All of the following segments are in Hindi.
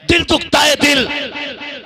दिल दुखता है दिल।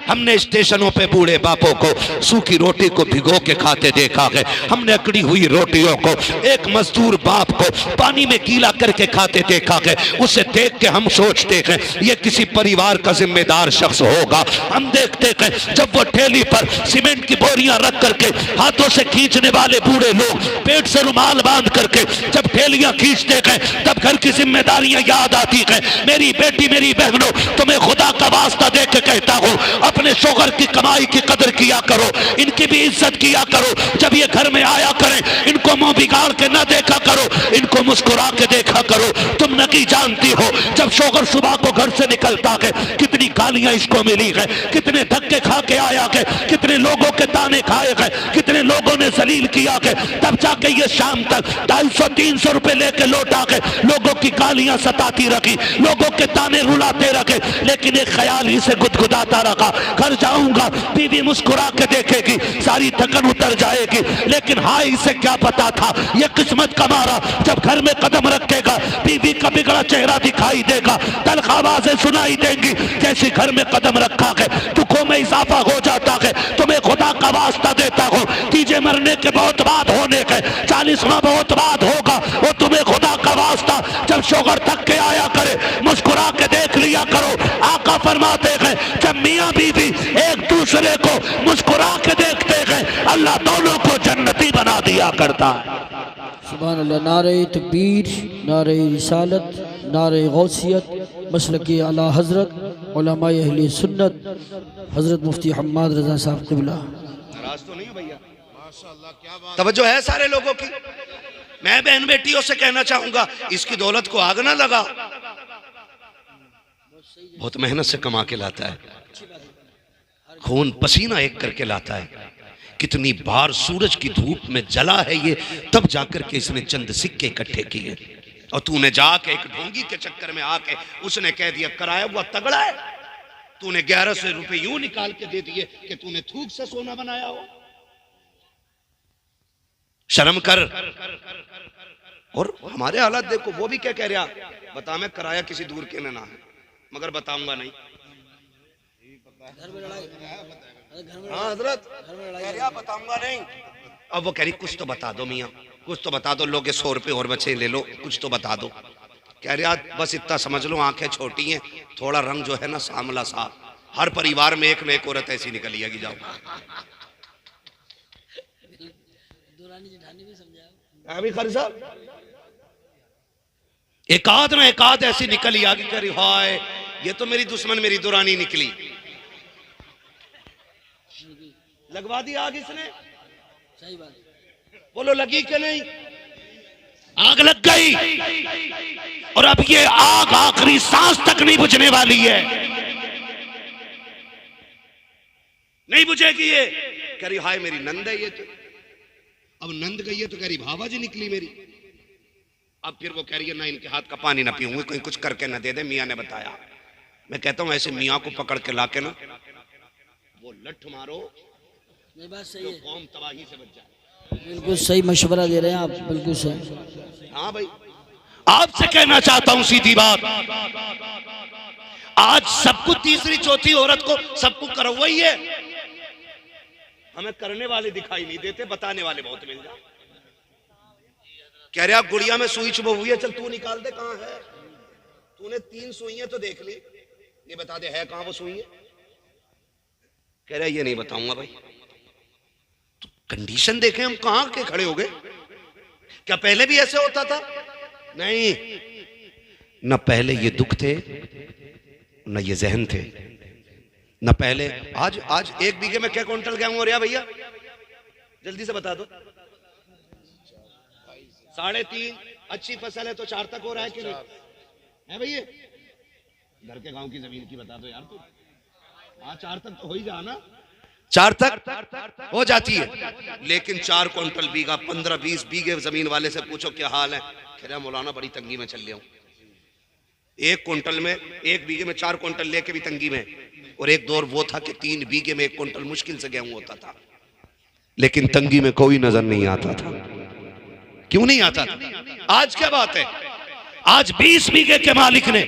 हमने स्टेशनों पे बूढ़े बापों को सूखी रोटी को भिगो के खाते देखा है। हमने अकड़ी हुई रोटियों को एक मजदूर बाप को पानी में गीला करके खाते देखा है। उसे देख के हम सोचते हैं ये किसी परिवार का जिम्मेदार शख्स होगा। हम देखते हैं जब वो ठेली पर सीमेंट की बोरियां रख करके हाथों से खींचने वाले बूढ़े लोग पेट से रुमाल बांध करके जब ठेलियां खींचते हैं, तब घर की जिम्मेदारियां याद आती है। मेरी बेटी, मेरी बहनों, तुम्हें खुदा का वास्ता दे के कहता हूं, अपने शोहर की कमाई की कदर किया करो, इनकी भी इज्जत किया करो। जब ये घर में आया करें, इनको मुंह बिगाड़ के ना देखा करो, इनको मुस्कुरा के देखा करो। तुम नहीं जानती हो जब शोहर सुबह को घर से निकलता है कितनी गालियां इसको मिली है, कितने धक्के खा के आया है, कितने लोगों के ताने खाए गए, कितने लोगों ने जलील किया है। तब जाके ये शाम तक 250-300 रुपए लेके लौटा के लोगों की गालियां सताती रखी, लोगों के ताने रुलाते रखे, लेकिन एक ख्याल ही से गुदगुदाता रखा, घर जाऊंगा बीवी मुस्कुरा के देखेगी, सारी थकन उतर जाएगी। लेकिन हाँ, इसे क्या पता था ये किस्मत का मारा, जब घर में कदम रखेगा बीवी का बिगड़ा चेहरा दिखाई देगा, तल्ख आवाजें सुनाई देंगी। जैसे घर में कदम रखा है दुखों में इजाफा हो जाता है। तुम्हें खुदा का वास्ता देता हो, तीजे मरने के बहुत बाद होने के 40वां बहुत बाद होगा, वो तुम्हें खुदा का वास्ता जब शोहर थक के आया करे मुस्कुरा के देख लिया करो। आका फरमाते हैं जब मियाँ बीवी एक दूसरे को मुस्कुरा के देखते हैं, अल्लाह दोनों को जन्नती बना दिया करता है। सुभान अल्लाह। नारे तकबीर, नारे रिसालत, नारे गौसियत, मसलकी आला हजरत उलमाए अहले सुन्नत हजरत मुफ्ती हम्माद रजा साहब क़िबला। नाराज तो नहीं हो भैया? माशाअल्लाह, क्या बात। तवज्जो है सारे लोगों की। मैं बहन बेटियों से कहना चाहूंगा, इसकी दौलत को आग ना लगा, बहुत मेहनत से कमा के लाता है, खून पसीना एक करके लाता है। कितनी बार सूरज की धूप में जला है ये, तब जाकर के इसने चंद सिक्के इकट्ठे किए। और तूने जाके एक ढोंगी के चक्कर में आके उसने कह दिया कराया हुआ तगड़ा है, तूने 1100 रुपए यूं निकाल के दे दिए कि तूने थूक से सोना बनाया हो। शर्म कर। और हमारे हालात देखो, वो भी क्या कह रहा, बता मैं कराया किसी दूर के ना है, मगर बताऊंगा नहीं। हाँ हजरत, बताऊंगा नहीं। अब वो कह रही कुछ तो बता दो मियाँ, कुछ तो बता दो, लोगे 100 रुपए और बचे ले लो, कुछ तो बता दो। कह रहा बस इतना समझ लो, आंखें छोटी हैं, थोड़ा रंग जो है ना सांवला सा, हर परिवार में एक न एक औरत ऐसी निकली आएगी। जाओ अभी खरी साहब, एक आध ना एक आध ऐसी निकली आगे, कह रही हाय ये तो मेरी दुश्मन मेरी दुरानी निकली। लगवा दी आग इसने, सही बात। बोलो लगी कि नहीं? आग लग गई, और अब ये आग आखिरी सांस तक नहीं बुझने वाली है, नहीं बुझेगी ये। कह रही हाय मेरी नंद है ये तो, अब नंद गई है तो कह रही भावा जी निकली मेरी। अब फिर वो कह रही है ना इनके हाथ का पानी ना पीऊंगी, कोई कुछ करके ना दे दे, मियाँ ने बताया। मैं कहता हूं ऐसे मियाँ को पकड़ के लाके ना वो लठ मारो, ये बात सही है, कौम तबाही से बच जाए। बिल्कुल सही मशवरा दे रहे हैं आप, बिल्कुल सही। हाँ भाई, आपसे कहना चाहता हूं सीधी बात, आज सबको तीसरी चौथी औरत को सबको करवा ही है, हमें करने वाले दिखाई नहीं देते, बताने वाले बहुत मिल जाए। कह रहे आप गुड़िया में सुई चुभ हुई है, चल तू निकाल दे कहां है, तूने 3 सुइयां तो देख ली, ये बता दे है कहां वो सुई है। कह रहा ये नहीं बताऊंगा भाई। तो कंडीशन देखें हम कहां के खड़े हो गए, क्या पहले भी ऐसे होता था? नहीं, न पहले ये दुख थे न ये जहन थे, न पहले। आज 1 बीघे में क्या क्विंटल गेहूं हो रहा भैया, जल्दी से बता दो। 3.5। अच्छी फसल है तो 4 तक हो रहा है कि नहीं है भैया? घर के गांव की जमीन की बता दो यार तू। हाँ 4 तक तो हो ही जा ना, 4 तक हो जाती है, लेकिन 4 क्विंटल बीघा 15-20 बीघे जमीन वाले से पूछो क्या हाल है, कह रहा मौलाना बड़ी तंगी में चल रहा हूं। 1 क्विंटल में 1 बीघे में 4 क्विंटल लेके भी तंगी में, और एक दौर वो था कि 3 बीघे में 1 क्विंटल मुश्किल से गेहूं होता था, लेकिन तंगी में कोई नजर नहीं आता था। क्यों नहीं आता था? आज क्या बात है, आज 20 बीघे के मालिक ने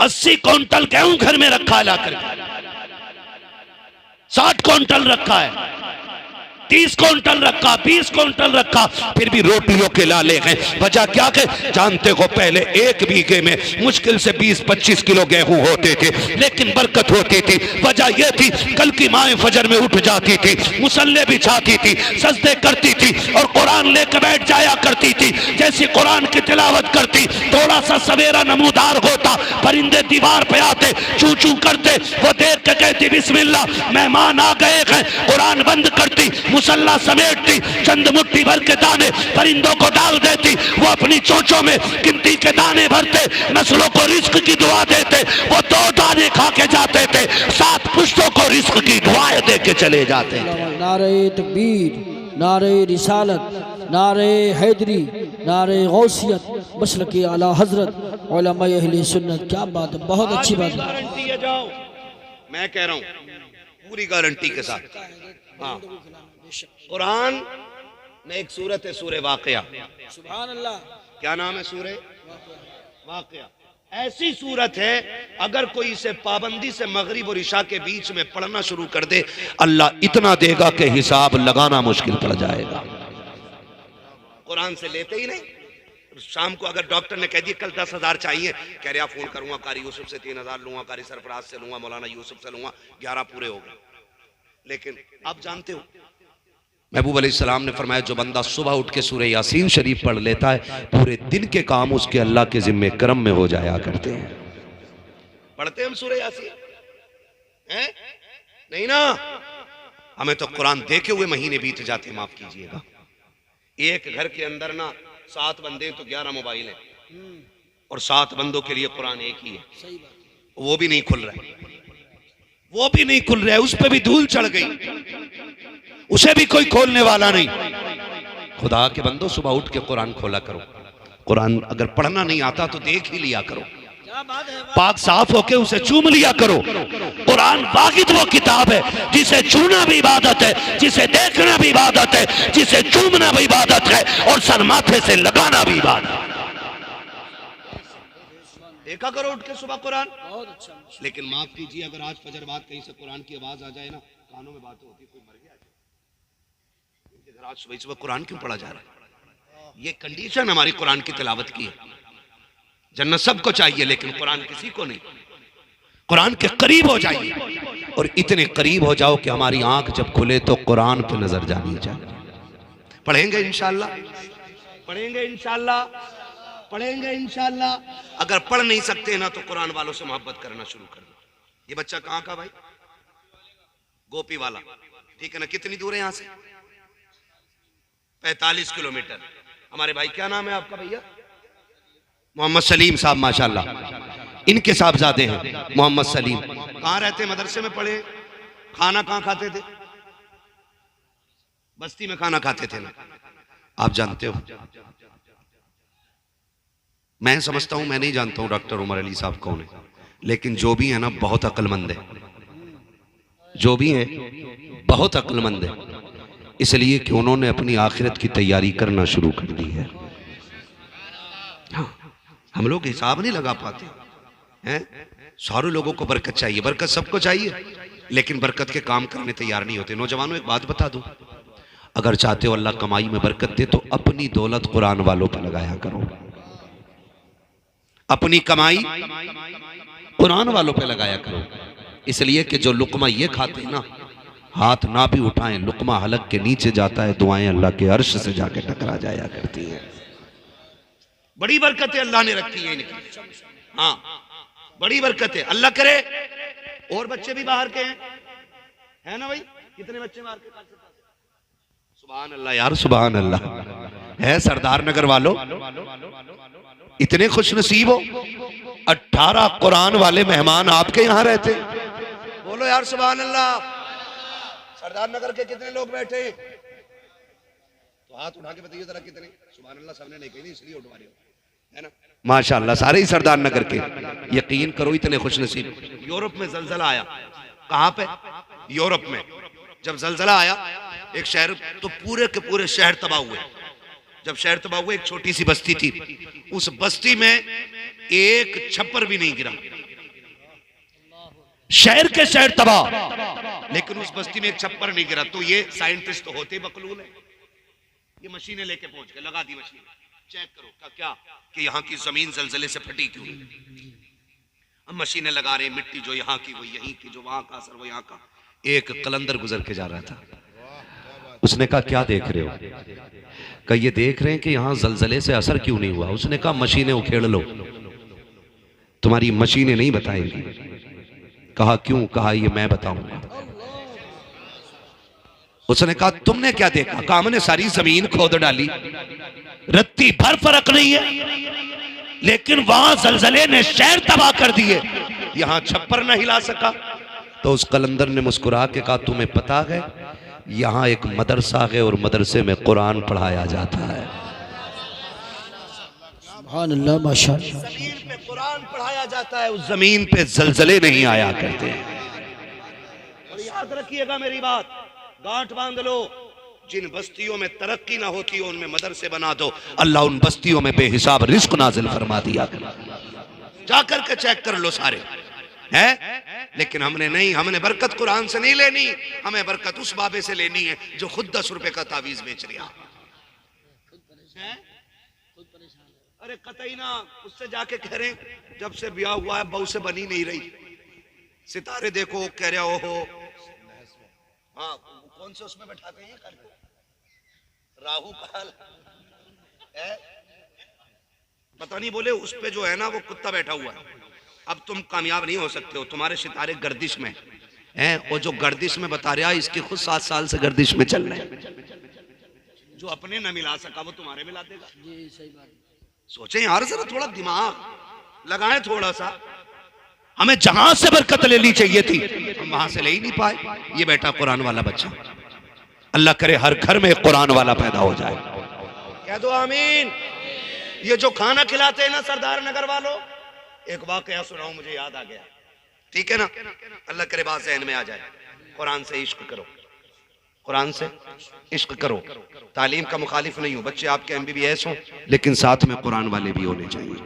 80 क्विंटल गेहूं घर में रखा है लाकर, 60 क्विंटल रखा है, 30 क्विंटल रखा, 20 क्विंटल रखा, फिर भी रोटियों के लाले हैं। वजह क्या है जानते हो? पहले एक बीघे में मुश्किल से 20-25 किलो गेहूं होते थे, लेकिन बरकत होती थी। वजह यह थी कल की माएं फजर में उठ जाती थी, मुसल्ले बिछाती थी, सजदे करती थी और कुरान लेकर बैठ जाया करती थी। जैसे कुरान की तिलावत करती, थोड़ा सा सवेरा नमूदार होता, परिंदे दीवार पे आते, चू चू करते, वो देख के कहती बिस्मिल्लाह मेहमान आ गए हैं, कुरान बंद करती, मुसल्ला समेटती, चंद मुट्ठी भर के दाने परिंदों को डाल देती, वो अपनी चोंचों में गिनती के दाने भरते, नस्लों को रिस्क की दुआ देते, वो 2 दाने खा के जाते थे, 7 पुश्तों को रिस्क की दुआएं दे के चले जाते थे। नारे तकबीर, नारे रिसालत, नारे हैदरी, नारे गौसियत, मसलक आला हजरत उलमा अहले सुन्नत। क्या बात है, बहुत अच्छी बात है। गारंटी है, जाओ मैं कह रहा हूं पूरी गारंटी के साथ। हाँ, कुरान में एक सूरत है सूरह वाक़िया, सुभान अल्लाह। क्या नाम है? सूरह वाक़िया। ऐसी सूरत है अगर कोई इसे पाबंदी से मगरिब और इशा के बीच में पढ़ना शुरू कर दे, अल्लाह इतना देगा कि हिसाब लगाना मुश्किल पड़ जाएगा। कुरान से लेते ही नहीं। शाम को अगर डॉक्टर ने कह दिया कल 10,000 चाहिए, कह रहे फोन करूंगा, कारी यूसुफ से 3,000 लूंगा, कारी सरफराज से लूंगा, मौलाना यूसुफ से लूंगा, 11 पूरे हो गए। लेकिन आप जानते हो महबूब अलैहिस्सलाम ने फरमाया जो बंदा सुबह उठ के सूरह यासीन शरीफ पढ़ लेता है, पूरे दिन के काम उसके अल्लाह के जिम्मे करम में हो जाया करते हैं। पढ़ते हम सूरह यासीन हैं? नहीं ना, हमें तो कुरान देखे हुए महीने बीत जाते, माफ कीजिएगा। एक घर के अंदर ना 7 बंदे तो 11 मोबाइल हैं, और 7 बंदों के लिए कुरान एक ही है, वो भी नहीं खुल रहा है, वो भी नहीं खुल रहा है, उस पर भी धूल चढ़ गई, उसे भी कोई खोलने वाला नहीं। खुदा के बंदो सुबह उठ के कुरान खोला करो। कुरान अगर पढ़ना नहीं आता तो देख ही लिया करो, पाक साफ होके उसे चूम लिया करो। कुरान वाहिद वो किताब है जिसे छूना भी इबादत है, जिसे देखना भी इबादत है, जिसे चूमना भी इबादत है, और सर माथे से लगाना भी इबादत है। देखा करो उठ के सुबह कुरान। बहुत अच्छा। लेकिन माफ कीजिए, अगर आज फजर बाद कहीं से कुरान की आवाज आ जाए ना, कानों में बात होती, कोई मर गया, आज सुबह सुबह कुरान क्यों पढ़ा जा रहा है? ये कंडीशन हमारी कुरान की तिलावत की है। जन्नत सबको चाहिए, लेकिन कुरान किसी को नहीं। कुरान के करीब हो जाइए, और इतने करीब हो जाओ कि हमारी आंख जब खुले तो कुरान पे नजर जानी चाहिए। पढ़ेंगे इंशाअल्लाह, पढ़ेंगे इंशाअल्लाह, पढ़ेंगे इंशाअल्लाह। अगर पढ़ नहीं सकते ना तो कुरान वालों से मोहब्बत करना शुरू कर दो। ये बच्चा कहाँ का भाई? गोपी वाला, ठीक है ना? कितनी दूर है यहाँ से? 45 किलोमीटर। हमारे भाई, क्या नाम है आपका भैया? मोहम्मद सलीम साहब, माशाल्लाह। इनके साहबजादे हैं मोहम्मद सलीम। कहाँ रहते? मदरसे में पढ़े। खाना कहाँ खाते थे? बस्ती में खाना खाते थे ना, आप जानते हो। मैं समझता हूं, मैं नहीं जानता हूं डॉक्टर उमर अली साहब कौन है, लेकिन जो भी है ना बहुत अक्लमंद है, जो भी है बहुत अक्लमंद है, इसलिए कि उन्होंने अपनी आखिरत की तैयारी करना शुरू कर दी है। हाँ, हम लोग हिसाब नहीं लगा पाते हैं। सारे लोगों को बरकत चाहिए, बरकत सबको चाहिए, लेकिन बरकत के काम करने तैयार नहीं होते। नौजवानों, एक बात बता दूं, अगर चाहते हो अल्लाह कमाई में बरकत दे तो अपनी दौलत कुरान वालों पर लगाया करो। अपनी कमाई कुरान वालों पे लगाया करो, इसलिए कि जो लुकमा ये खाते हैं ना, हाथ ना भी उठाएं, लुकमा हलक के नीचे जाता है, दुआएं अल्लाह के अर्श से जाके टकरा जाया करती हैं। बड़ी बरकतें अल्लाह ने रखी है इनकी। हाँ, बड़ी बरकतें। अल्लाह करे और बच्चे भी बाहर के हैं, है ना भाई? कितने बच्चे बाहर के? सुभान अल्लाह यार, सुभान अल्लाह। है सरदार नगर वालों, इतने खुश नसीब हो, 18 कुरान वाले मेहमान आपके यहाँ रहते। बोलो यार सुभान अल्लाह। सरदार नगर के कितने लोग बैठे? तो हाथ उठा के बताइए जरा कितने? सुभान अल्लाह सबने नहीं कही, इसलिए उठवा रहे हो, है ना? माशाअल्लाह, सारे ही सरदार नगर के। यकीन करो इतने खुश नसीब। यूरोप में जलजला आया। कहाँ पे? यूरोप में जब जलजला आया, एक शहर, तो पूरे के पूरे शहर तबाह हुए। जब शहर तबाह हुए, एक छोटी सी बस्ती थी, उस बस्ती में एक छप्पर भी नहीं गिरा, शहर के शहर तबाह, लेकिन उस बस्ती में एक छप्पर नहीं गिरा। तो ये साइंटिस्ट तो होते बकलूल है, ये मशीनें लेके पहुंच गए, लगा दी मशीन, चेक करो क्या कि यहाँ की जमीन जलजले से फटी क्यों। हम मशीनें लगा रहे, मिट्टी जो यहाँ की वो यहीं की, जो वहां का असर वो यहाँ का। एक कलंदर गुजर के जा रहा था, उसने कहा क्या देख रहे हो? कहा ये देख रहे हैं कि यहाँ जलजले से असर क्यों नहीं हुआ। उसने कहा मशीनें उखेड़ लो, तुम्हारी मशीनें नहीं बताएंगी। कहा क्यों? कहा ये मैं बताऊंगा। उसने कहा तुमने क्या देखा? कहा हमने सारी जमीन खोद डाली, रत्ती भर फर्क नहीं है, लेकिन वहां जलजले ने शहर तबाह कर दिए, यहां छप्पर न हिला सका। तो उस कलंदर ने मुस्कुरा के कहा तुम्हें पता है यहाँ एक मदरसा है और मदरसे में कुरान पढ़ाया जाता है। सुभान अल्लाह, माशाअल्लाह। जमीन पे कुरान पढ़ाया जाता है, उस जमीन पे जलजले नहीं आया करते। और याद रखिएगा मेरी बात, गांठ बांध लो, जिन बस्तियों में तरक्की ना होती हो उनमें मदरसे बना दो, अल्लाह उन बस्तियों में बेहिसाब रिस्क नाजिल फरमा दिया कर। जाकर के चेक कर लो सारे है। लेकिन हमने नहीं, हमने बरकत कुरान से नहीं लेनी, हमें बरकत उस बाबे से लेनी है जो खुद 10 रुपए का तावीज बेच रहा है। अरे कतई ना, उससे जाके कह रहे जब से ब्याह हुआ है बहू से बनी नहीं रही, सितारे देखो, कह रहा हो हाँ कौन से उसमें बैठाते हैं राहु काल है, पता नहीं बोले उस पे जो है ना वो कुत्ता बैठा हुआ है। अब तुम कामयाब नहीं हो सकते हो, तुम्हारे सितारे गर्दिश में हैं, और जो गर्दिश में बता रहा है इसके खुद 7 साल से गर्दिश में चल रहे हैं। जो अपने न मिला सका वो तुम्हारे मिला देगा। जी सही बात। सोचें यार, जरा थोड़ा दिमाग लगाएं थोड़ा सा। हमें जहां से बरकत लेनी चाहिए थी हम वहां से ले ही नहीं पाए। ये बेटा कुरान वाला बच्चा, अल्लाह करे हर घर में कुरान वाला पैदा हो जाए। कह दो आमीन। ये जो खाना खिलाते हैं ना सरदार नगर वालों, एक वाकया सुनाऊं, मुझे याद आ गया, ठीक है ना? अल्लाह करे बात ज़हन में आ जाए। कुरान से इश्क करो, कुरान से इश्क करो। तालीम का मुखालिफ नहीं हूं, बच्चे आपके MBBS हो, लेकिन साथ में कुरान वाले भी होने चाहिए।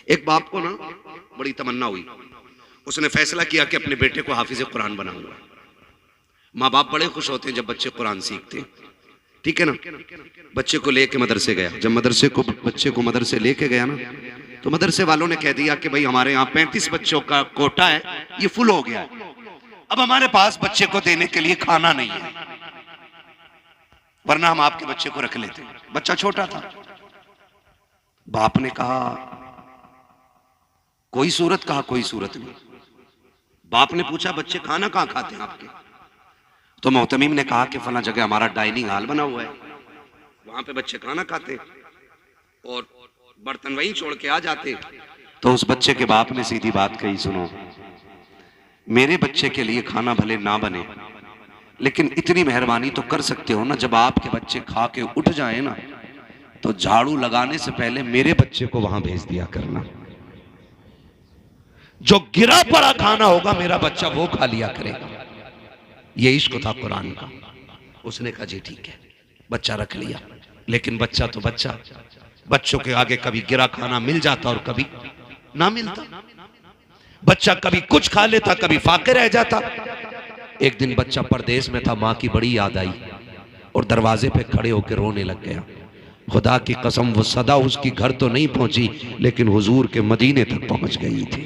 एक बाप को ना बड़ी तमन्ना हुई, उसने फैसला किया कि अपने बेटे को हाफिज कुरान बनाऊंगा। माँ बाप बड़े खुश होते हैं जब बच्चे कुरान सीखते हैं, ठीक है ना? बच्चे को लेके मदरसे गया। जब बच्चे को मदरसे लेके गया ना, तो मदरसे वालों ने कह दिया कि भाई हमारे यहाँ 35 बच्चों का कोटा है, ये फुल हो गया है, अब हमारे पास बच्चे को देने के लिए खाना नहीं है, वरना हम आपके बच्चे को रख लेते। बच्चा छोटा था। बाप ने कहा कोई सूरत? कहा कोई सूरत नहीं। बाप ने पूछा बच्चे खाना कहाँ खाते हैं आपके? तो मोहतमीम ने कहा कि फला जगह हमारा डाइनिंग हॉल बना हुआ है, वहां पे बच्चे खाना खाते और बर्तन वहीं छोड़ के आ जाते। तो उस बच्चे के बाप ने सीधी बात कही, सुनो मेरे बच्चे के लिए खाना भले ना बने, लेकिन इतनी मेहरबानी तो कर सकते हो ना, जब आपके बच्चे खा के उठ जाए ना तो झाड़ू लगाने से पहले मेरे बच्चे को वहां भेज दिया करना। जो गिरा पड़ा खाना होगा मेरा बच्चा वो खा लिया करेगा। ये इश्क था कुरान का। उसने कहा जी ठीक है, बच्चा रख लिया। लेकिन बच्चा तो बच्चा, बच्चों के आगे कभी गिरा खाना मिल जाता और कभी ना मिलता। बच्चा कभी कुछ खा लेता, कभी फाके रह जाता। एक दिन बच्चा परदेश में था, माँ की बड़ी याद आई और दरवाजे पे खड़े होकर रोने लग गया। खुदा की कसम वो सदा उसकी घर तो नहीं पहुंची, लेकिन हुजूर के मदीने तक पहुंच गई थी।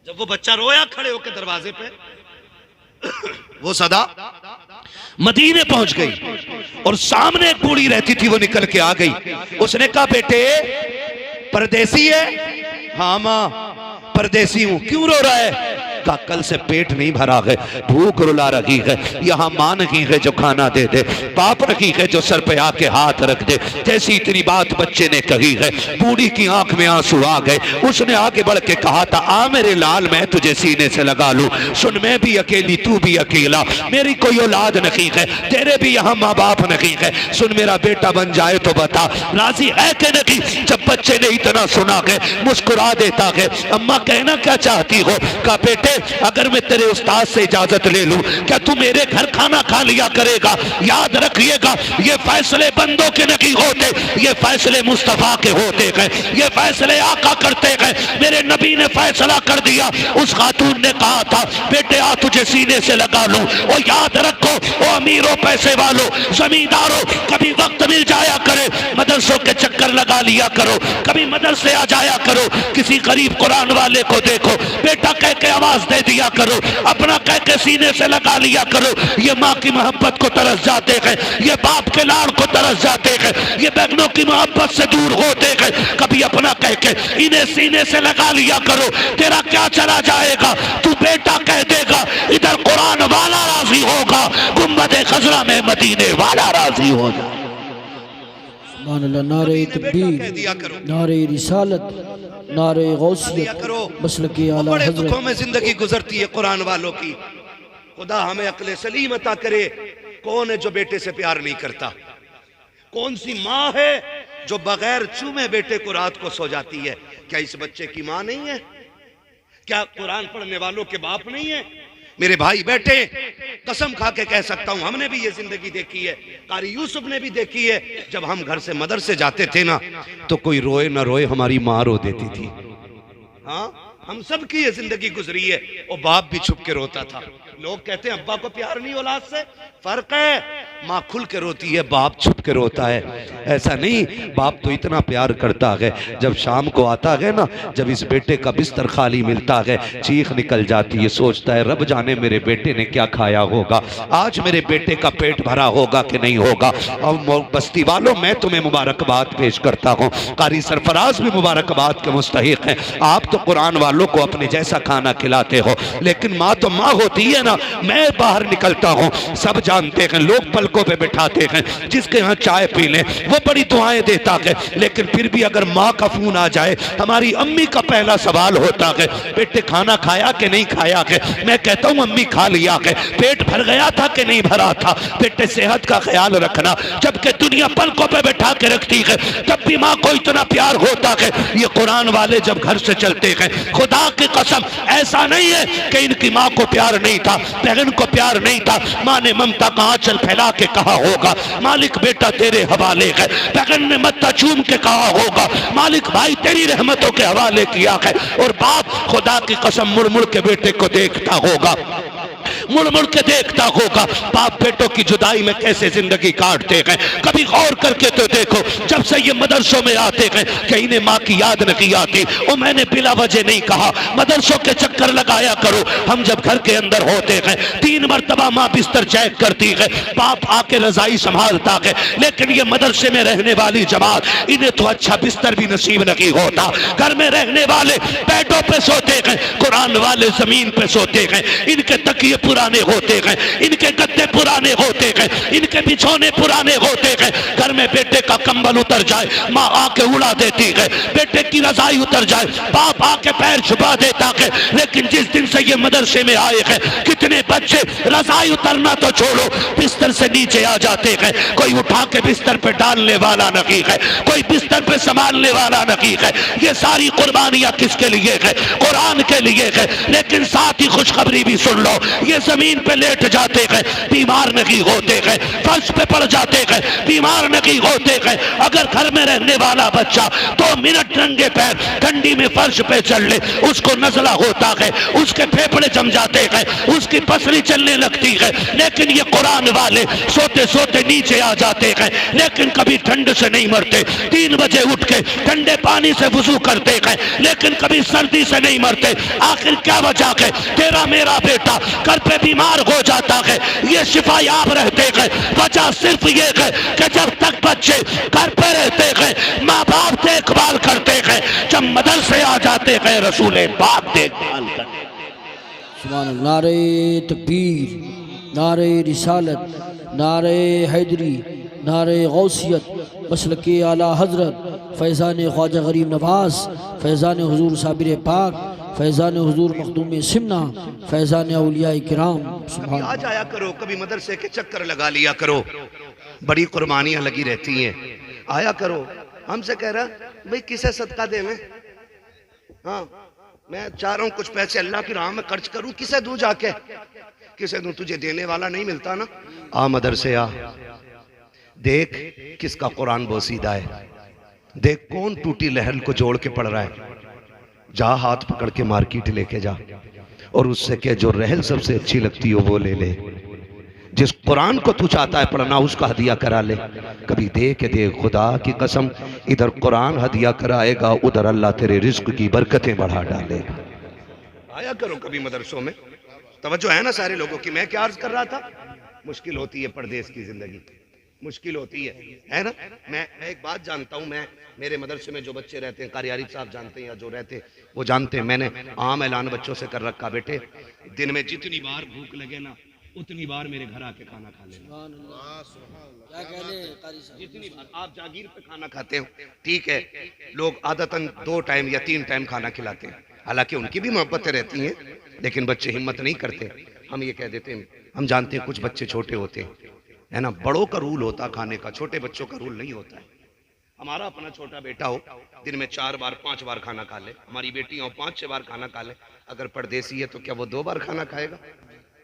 जब वो बच्चा रोया खड़े होकर दरवाजे पे, वो सदा मदीने पहुंच गई और सामने एक बूढ़ी रहती थी, वो निकल के आ गई। उसने कहा बेटे परदेसी है? हाँ माँ परदेसी हूं। क्यों रो रहा है? कहा कल से पेट नहीं भरा है, भूख रुला रही है, यहाँ मां नहीं है जो खाना दे दे, बाप नहीं है जो सर पे आके हाथ रख दे। जैसी इतनी बात बच्चे ने कही है, बूढ़ी की आंख में आंसू आ गए। उसने आगे बढ़ के कहा था आ मेरे लाल मैं तुझे सीने से लगा लूं। सुन मैं भी अकेली तू भी अकेला, मेरी कोई औलाद नहीं है, तेरे भी यहाँ माँ बाप नहीं है। सुन मेरा बेटा बन जाए तो बता राजी है कि नहीं? जब बच्चे ने इतना सुना है मुस्कुरा देता है। अम्मा कहना क्या चाहती हो? कहा बेटे बेटे अगर मैं तेरे उस्ताद से इजाजत ले लूं, क्या तू मेरे घर खाना खा लिया करेगा? याद रखिएगा, ये फैसले बंदों के नहीं होते, ये फैसले मुस्तफा के होते हैं, ये फैसले आका करते हैं। मेरे नबी ने फैसला कर दिया। उस खातून ने कहा था बेटे आ तुझे सीने से लगा लूं। और याद रखो ओ अमीरों पैसे वालों जमींदारों, कभी वक्त मिल जाया करे मदरसों के चक्कर लगा लिया करो, कभी मदरसे आ जाया करो, किसी गरीब कुरान वाले को देखो बेटा कह के आवाज दे दिया करो, अपना कह के सीने से लगा लिया करो। ये माँ की मोहब्बत को तरस जाते हैं, ये बाप के लाड़ को तरस जाते हैं, ये बहनों की मोहब्बत से दूर होते हैं। कभी अपना कह के इन्हें सीने से लगा लिया करो। तेरा क्या चला जाएगा? तू बेटा कह देगा, इधर कुरान वाला राजी होगा, गुम्बद खजरा में मदीने वाला राजी होगा। नारे तकबीर, नारे रिसालत, नारे गौसियत, मसलके आला बड़े हज़रत। दुखों में जिंदगी गुजरती है कुरान वालों की। खुदा हमें अक्ल सलीम अता करे। कौन है जो बेटे से प्यार नहीं करता? कौन सी माँ है जो बगैर चूमे बेटे को रात को सो जाती है? क्या इस बच्चे की माँ नहीं है? क्या कुरान पढ़ने वालों के बाप नहीं है? मेरे भाई बेटे, कसम खा के कह सकता हूं, हमने भी ये जिंदगी देखी है, कारी यूसुफ ने भी देखी है। जब हम घर से मदरसे जाते थे ना, तो कोई रोए ना रोए हमारी माँ रो देती थी। हाँ, हम सब की ये जिंदगी गुजरी है। और बाप भी छुप के रोता था। लोग कहते हैं अब्बा को प्यार नहीं औलाद से, फर्क है, माँ खुल के रोती है, बाप छुप के रोता है। ऐसा नहीं, बाप तो इतना प्यार करता है, जब शाम को आता है ना, जब इस बेटे का बिस्तर खाली मिलता है, चीख निकल जाती है, सोचता है रब जाने मेरे बेटे ने क्या खाया होगा, आज मेरे बेटे का पेट भरा होगा कि नहीं होगा। और बस्ती वालों, मैं तुम्हें मुबारकबाद पेश करता हूँ, कारी सरफराज भी मुबारकबाद के मुस्तहिक हैं। आप तो कुरान वालों को अपने जैसा खाना खिलाते हो, लेकिन माँ तो माँ होती है ना। मैं बाहर निकलता हूँ, सब जानते हैं, लोग पलकों पे बिठाते हैं, जिसके यहाँ चाय पी लें वो बड़ी दुआएं देता है, लेकिन फिर भी अगर माँ का फोन आ जाए, हमारी अम्मी का पहला सवाल होता है बेटे खाना खाया कि नहीं खाया है? मैं कहता हूँ अम्मी खा लिया है। पेट भर गया था कि नहीं भरा था? बेटे सेहत का ख्याल रखना। जबकि दुनिया पलकों पे बैठा के रखती है, तब भी माँ को इतना प्यार होता है। ये कुरान वाले जब घर से चलते हैं, खुदा की कसम ऐसा नहीं है कि इनकी माँ को प्यार नहीं था, बहन को प्यार नहीं था। माँ ने ममता का आंचल फैला के कहा होगा मालिक बेटा तेरे हवाले है, बहन ने मत्था चूम के कहा होगा मालिक भाई तेरी रहमतों के हवाले किया है। और बाप खुदा की कसम मुड़ मुड़ के बेटे को देखता होगा, मुड़ मुड़ के देखता होगा बाप बेटों की जुदाई में कैसे जिंदगी काटते हैं। कभी गौर करके तो देखो, जब से ये मदरसों में आते हैं कि इन्हें माँ की याद नहीं आती। और मैंने बिला वजह नहीं कहा, मदरसों के चक्कर लगाया करो। हम जब घर के अंदर होते हैं, 3 मरतबा माँ बिस्तर चेक करती है, बाप आके रजाई संभालता है, लेकिन ये मदरसे में रहने वाली जमात, इन्हें तो अच्छा बिस्तर भी नसीब नहीं होता। घर में रहने वाले बेडों पे सोते हैं, कुरान वाले जमीन पे सोते हैं। इनके तकिए पुराने होते हैं, इनके गद्दे पुराने होते हैं, इनके बिछौने पुराने होते हैं। घर में बेटे का कंबल उतर जाए, माँ आके उड़ा देती है, बेटे की रजाई उतर जाए, बाप आके पैर छुपा देता है। लेकिन जिस दिन से ये मदरसे में आए हैं, कितने बच्चे रजाई उतरना तो छोड़ो, बिस्तर से नीचे आ जाते हैं। कोई उठा के बिस्तर पे डालने वाला नहीं है, कोई बिस्तर पे संभालने वाला नहीं है। ये सारी कुर्बानियां किसके लिए है? कुरान के लिए है। लेकिन साथ ही खुशखबरी भी सुन लो, ये जमीन पे लेट जाते हैं, बीमार नहीं होते हैं, फर्श पे पड़ जाते हैं, बीमार नहीं होते हैं। अगर घर में रहने वाला बच्चा 2 मिनट नंगे पैर ठंडी में फर्श पे चल ले, उसको नजला होता है, उसके फेफड़े जम जाते हैं, उसकी पसली चलने लगती है। लेकिन ये कुरान वाले सोते सोते नीचे आ जाते हैं, लेकिन कभी ठंड से नहीं मरते। 3 बजे उठ के ठंडे पानी से वुजू करते हैं, लेकिन कभी सर्दी से नहीं मरते। आखिर क्या वजह है? तेरा मेरा बेटा घर पे बीमार हो जाता है, ये शिफा याब रहते हैं। वजह सिर्फ ये है कि जब तक बच्चे घर पे रहते हैं, माँ बाप देखभाल करते हैं, जब मदरसे आ जाते हैं, रसूले बाप देखभाल करते हैं। सुभान अल्लाह। नारे तकबीर, नारे रिसालत, नारे हैदरी, नारे गौसियत, मसलके आला हज़रत, फैज़ान ख्वाजा गरीब नवाज, फैज़ान हुजूर साबिर पाक, फैज़ान हुजूर मखदूम सिमना, फैज़ान औलिया किराम। आ जाया करो, कभी मदरसे के चक्कर लगा लिया करो, बड़ी कुर्बानियां लगी रहती हैं। आया करो। हमसे कह रहा भाई किसे सदका दे में, हाँ मैं चाह रहा हूं कुछ पैसे अल्लाह की राह में खर्च करूं, किसे दूं जाके, किसे दूं? तुझे देने वाला नहीं मिलता ना। आ मदरसे आ, देख किसका कुरान बोसीदा है, देख कौन टूटी लहर को जोड़ के पढ़ रहा है। जा हाथ पकड़ के मार्केट लेके जा और उससे कह जो रहल सबसे अच्छी लगती हो वो ले ले। जिस कुरान को तू चाहता है पढ़ना उसका हदिया करा ले। कभी दे के दे, खुदा की कसम, इधर कुरान हदिया कराएगा, उधर अल्लाह तेरे रिज्क की बरकतें बढ़ा डालेगा। आया करो कभी मदरसों में, तवज्जो है ना सारे लोगों की। मैं क्या अर्ज कर रहा था, मुश्किल होती है परदेश की जिंदगी, मुश्किल होती है ना। मैं एक बात जानता हूँ, मैं मेरे मदरसे में जो बच्चे रहते हैं, कारी आरिफ साहब जानते हैं या जो रहते हैं वो जानते हैं, मैंने आम ऐलान बच्चों से कर रखा, बेटे दिन में जितनी बार भूख लगे ना उतनी बार मेरे घर आके खाना खा लेना। जितनी बार आप जागीर पे खाना खाते हो, ठीक है, लोग आदतन 2 टाइम या 3 टाइम खाना खिलाते हैं, हालांकि उनकी भी मोहब्बतें रहती हैं, लेकिन बच्चे हिम्मत नहीं करते। हम ये कह देते हैं, हम जानते हैं कुछ बच्चे छोटे होते हैं, है ना, बड़ों का रूल होता खाने का, छोटे बच्चों का रूल नहीं होता है। हमारा अपना छोटा बेटा हो, दिन में 4 बार 5 बार खाना खा ले, हमारी बेटी हो 5-6 बार खाना खा ले, अगर परदेसी है तो क्या वो 2 बार खाना खाएगा?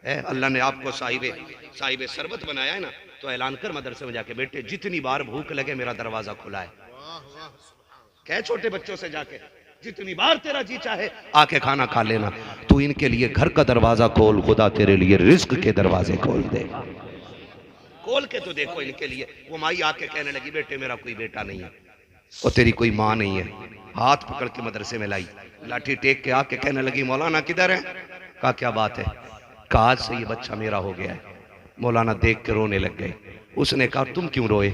अल्लाह ने आपको साहिबे शरबत बनाया है ना, तो ऐलान कर मदरसे में जाके, बेटे जितनी बार भूख लगे मेरा दरवाजा खुला है। कह छोटे बच्चों से जाके, जितनी बार तेरा जी चाहे आके खाना खा लेना। तू इनके लिए घर का दरवाजा खोल, खुदा तेरे लिए रिज्क के दरवाजे खोल देगा। खोल के तो देखो इनके लिए। वो माई आके कहने लगी, बेटे मेरा कोई बेटा नहीं है और तेरी कोई माँ नहीं है। हाथ पकड़ के मदरसे में लाई, लाठी टेक के आके कहने लगी, मौलाना किधर है? कहा क्या बात है? कहा आज से ये बच्चा मेरा हो गया है। मौलाना देख के रोने लग गए। उसने कहा तुम क्यों रोए?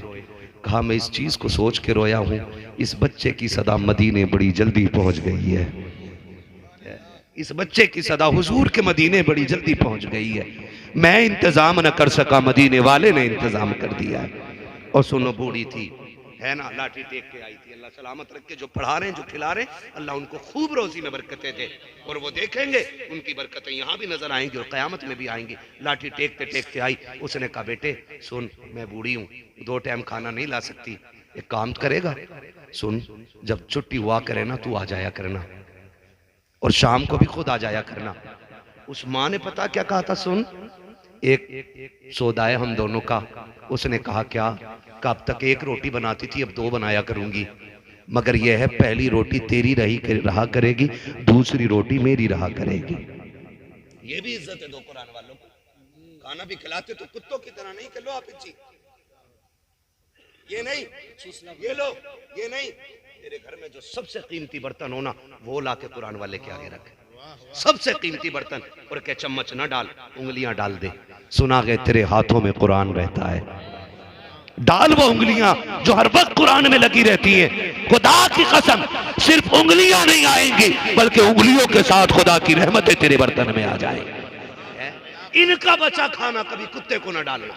कहा मैं इस चीज को सोच के रोया हूं, इस बच्चे की सदा मदीने बड़ी जल्दी पहुंच गई है। इस बच्चे की सदा हुजूर के मदीने बड़ी जल्दी पहुंच गई है। मैं इंतजाम न कर सका, मदीने वाले ने इंतजाम कर दिया है। और सुनो, बूढ़ी थी, है ना, लाठी टेक के आई थी। अल्लाह सलामत रख के, जो पढ़ा रहे हैं, जो खिला रहे हैं, अल्लाह उनको खूब रोजी में बरकतें दे, और वो देखेंगे उनकी बरकतें यहाँ भी नजर आएंगी और कयामत में भी आएंगी। लाठी टेकते टेकते आई, उसने कहा बेटे सुन, मैं बूढ़ी हूँ, 2 टाइम खाना नहीं ला सकती, एक काम करेगा, सुन, जब छुट्टी हुआ करे ना तू आ जाया करना, और शाम को भी खुद आ जाया करना। उस माँ ने पता क्या कहा था, सुन, एक सौदा है हम दोनों का। उसने कहा क्या? कब तक 1 रोटी बनाती थी, अब 2 बनाया करूंगी, मगर यह है पहली रोटी तेरी रहा करेगी, दूसरी रोटी मेरी रहा करेगी। ये भी इज्जत है दो कुरान वालों को। खाना भी खिलाते तो कुत्तों की तरह नहीं, लो आप इच्छी, ये नहीं, ये लो, ये नहीं। तेरे घर में जो सबसे कीमती बर्तन हो ना, वो ला के कुरान वाले के आगे रखे, सबसे कीमती बर्तन, और क्या चम्मच ना डाल, उंगलियां डाल दे। सुना गए तेरे हाथों में कुरान रहता है, डाल वो उंगलियां जो हर वक्त कुरान में लगी रहती हैं। खुदा की कसम, सिर्फ उंगलियां नहीं आएंगी, बल्कि उंगलियों के साथ खुदा की रहमतें तेरे बर्तन में आ जाएंगी। इनका बचा खाना कभी कुत्ते को ना डालना,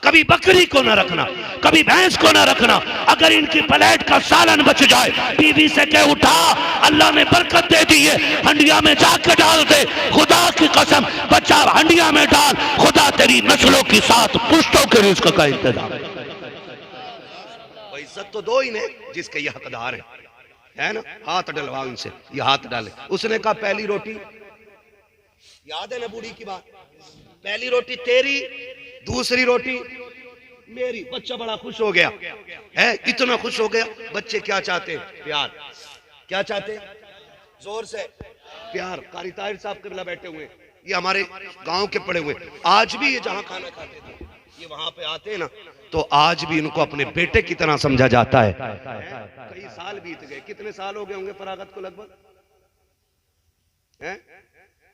कभी बकरी को ना रखना, कभी भैंस को ना रखना। अगर इनकी प्लेट का सालन बच जाए, बीवी से कह उठा, अल्लाह ने बरकत दे दी है, हंडिया में जाकर डाल दे। खुदा की कसम, बच्चा हंडिया में डाल, खुदा तेरी नस्लों के साथ पुश्तों के रिज्क का इंतजाम। इज्जत तो दो ही ने जिसके ये हकदार है ना, हाथ डलवा उनसे, ये हाथ डाले। उसने कहा पहली रोटी, याद है ना बूढ़ी की बात, पहली रोटी तेरी, दूसरी रोटी मेरी। बच्चा बड़ा खुश हो गया है, इतना खुश हो गया। बच्चे क्या चाहते हैं? प्यार। क्या चाहते हैं? जोर से प्यार। कारी ताहिर साहब किबला बैठे हुए, ये हमारे गांव के पड़े हुए, आज भी ये जहां खाना खाते थे, ये वहां पे आते हैं ना, तो आज भी इनको अपने बेटे की तरह समझा जाता है। कई साल बीत गए, कितने साल हो गए होंगे फरागत को? लगभग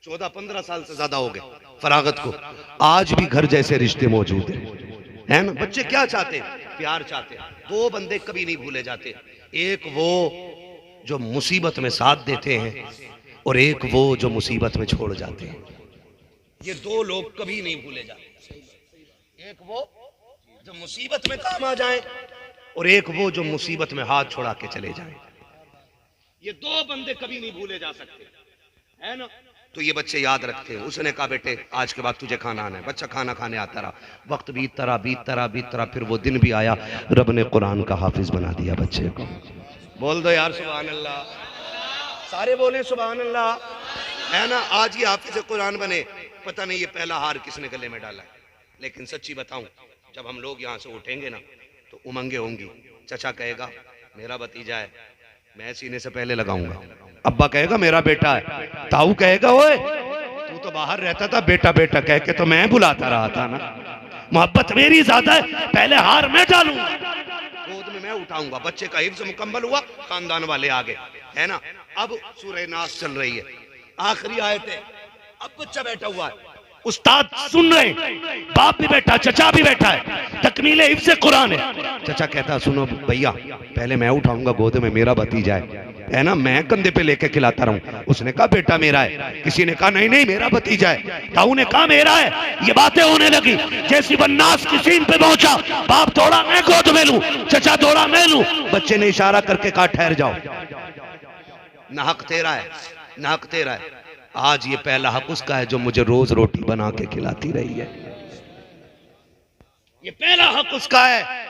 14-15 साल से ज्यादा हो गए फरागत को। आज भी घर जैसे रिश्ते मौजूद है ना। बच्चे क्या चाहते हैं? प्यार चाहते हैं। 2 बंदे कभी नहीं भूले जाते, एक वो जो मुसीबत में साथ देते हैं, और एक वो जो मुसीबत में छोड़ जाते हैं। ये 2 लोग कभी नहीं भूले जाते, एक वो जो मुसीबत में काम आ जाए, और एक वो जो मुसीबत में हाथ छोड़ा के चले जाए। ये 2 बंदे कभी नहीं भूले जा सकते, है ना। तो ये बच्चे याद रखते हैं। उसने कहा बेटे आज के बाद तुझे खाना आना है। बच्चा खाना खाने आता रहा, वक्त बीतता रहा, फिर वो दिन भी आया, रब ने कुरान का हाफिज बना दिया बच्चे को। बोल दो यार सुभान अल्लाह। सारे बोले सुभान अल्लाह, है ना। आज ये हाफिज़ कुरान बने, पता नहीं ये पहला हार किसने गले में डाला है। लेकिन सच्ची बताऊं, जब हम लोग यहाँ से उठेंगे ना तो उमंगे होंगी। चचा कहेगा मेरा भतीजा है, मैं सीने से पहले लगाऊंगा। अब्बा कहेगा मेरा बेटा है। ताऊ कहेगा ओए तू तो बाहर रहता था, बेटा बेटा कह के तो मैं बुलाता रहा था ना। मोहब्बत मेरी ज्यादा है, पहले हार मैं डालूंगा, गोद में मैं उठाऊंगा। बच्चे का हिफ्ज़ मुकम्मल हुआ, खानदान वाले आ गए, है ना। अब सूरह नास चल रही है, आखिरी आयत है। अब बच्चा बैठा हुआ है, उस्ताद सुन रहे, बाप भी बैठा, चचा भी बैठा है, तकमीले हिफ्ज़ कुरान है। चचा कहता सुनो भैया, पहले मैं उठाऊंगा, गोद में मेरा भतीजा है ना, मैं कंधे पे लेके खिलाता रहूं। उसने कहा बेटा मेरा है, किसी ने कहा नहीं नहीं मेरा भतीजा है, ताऊ ने कहा मेरा है। ये बातें होने लगी। जैसी वन्नास की सीन पे पहुंचा, बाप दौड़ा मैं गोद में लूं, चचा दौड़ा मैं लूं। बच्चे ने इशारा करके कहा ठहर जाओ, ना हक तेरा है, ना हक तेरा है। आज ये पहला हक उसका है जो मुझे रोज रोटी बना के खिलाती रही है। ये पहला हक उसका है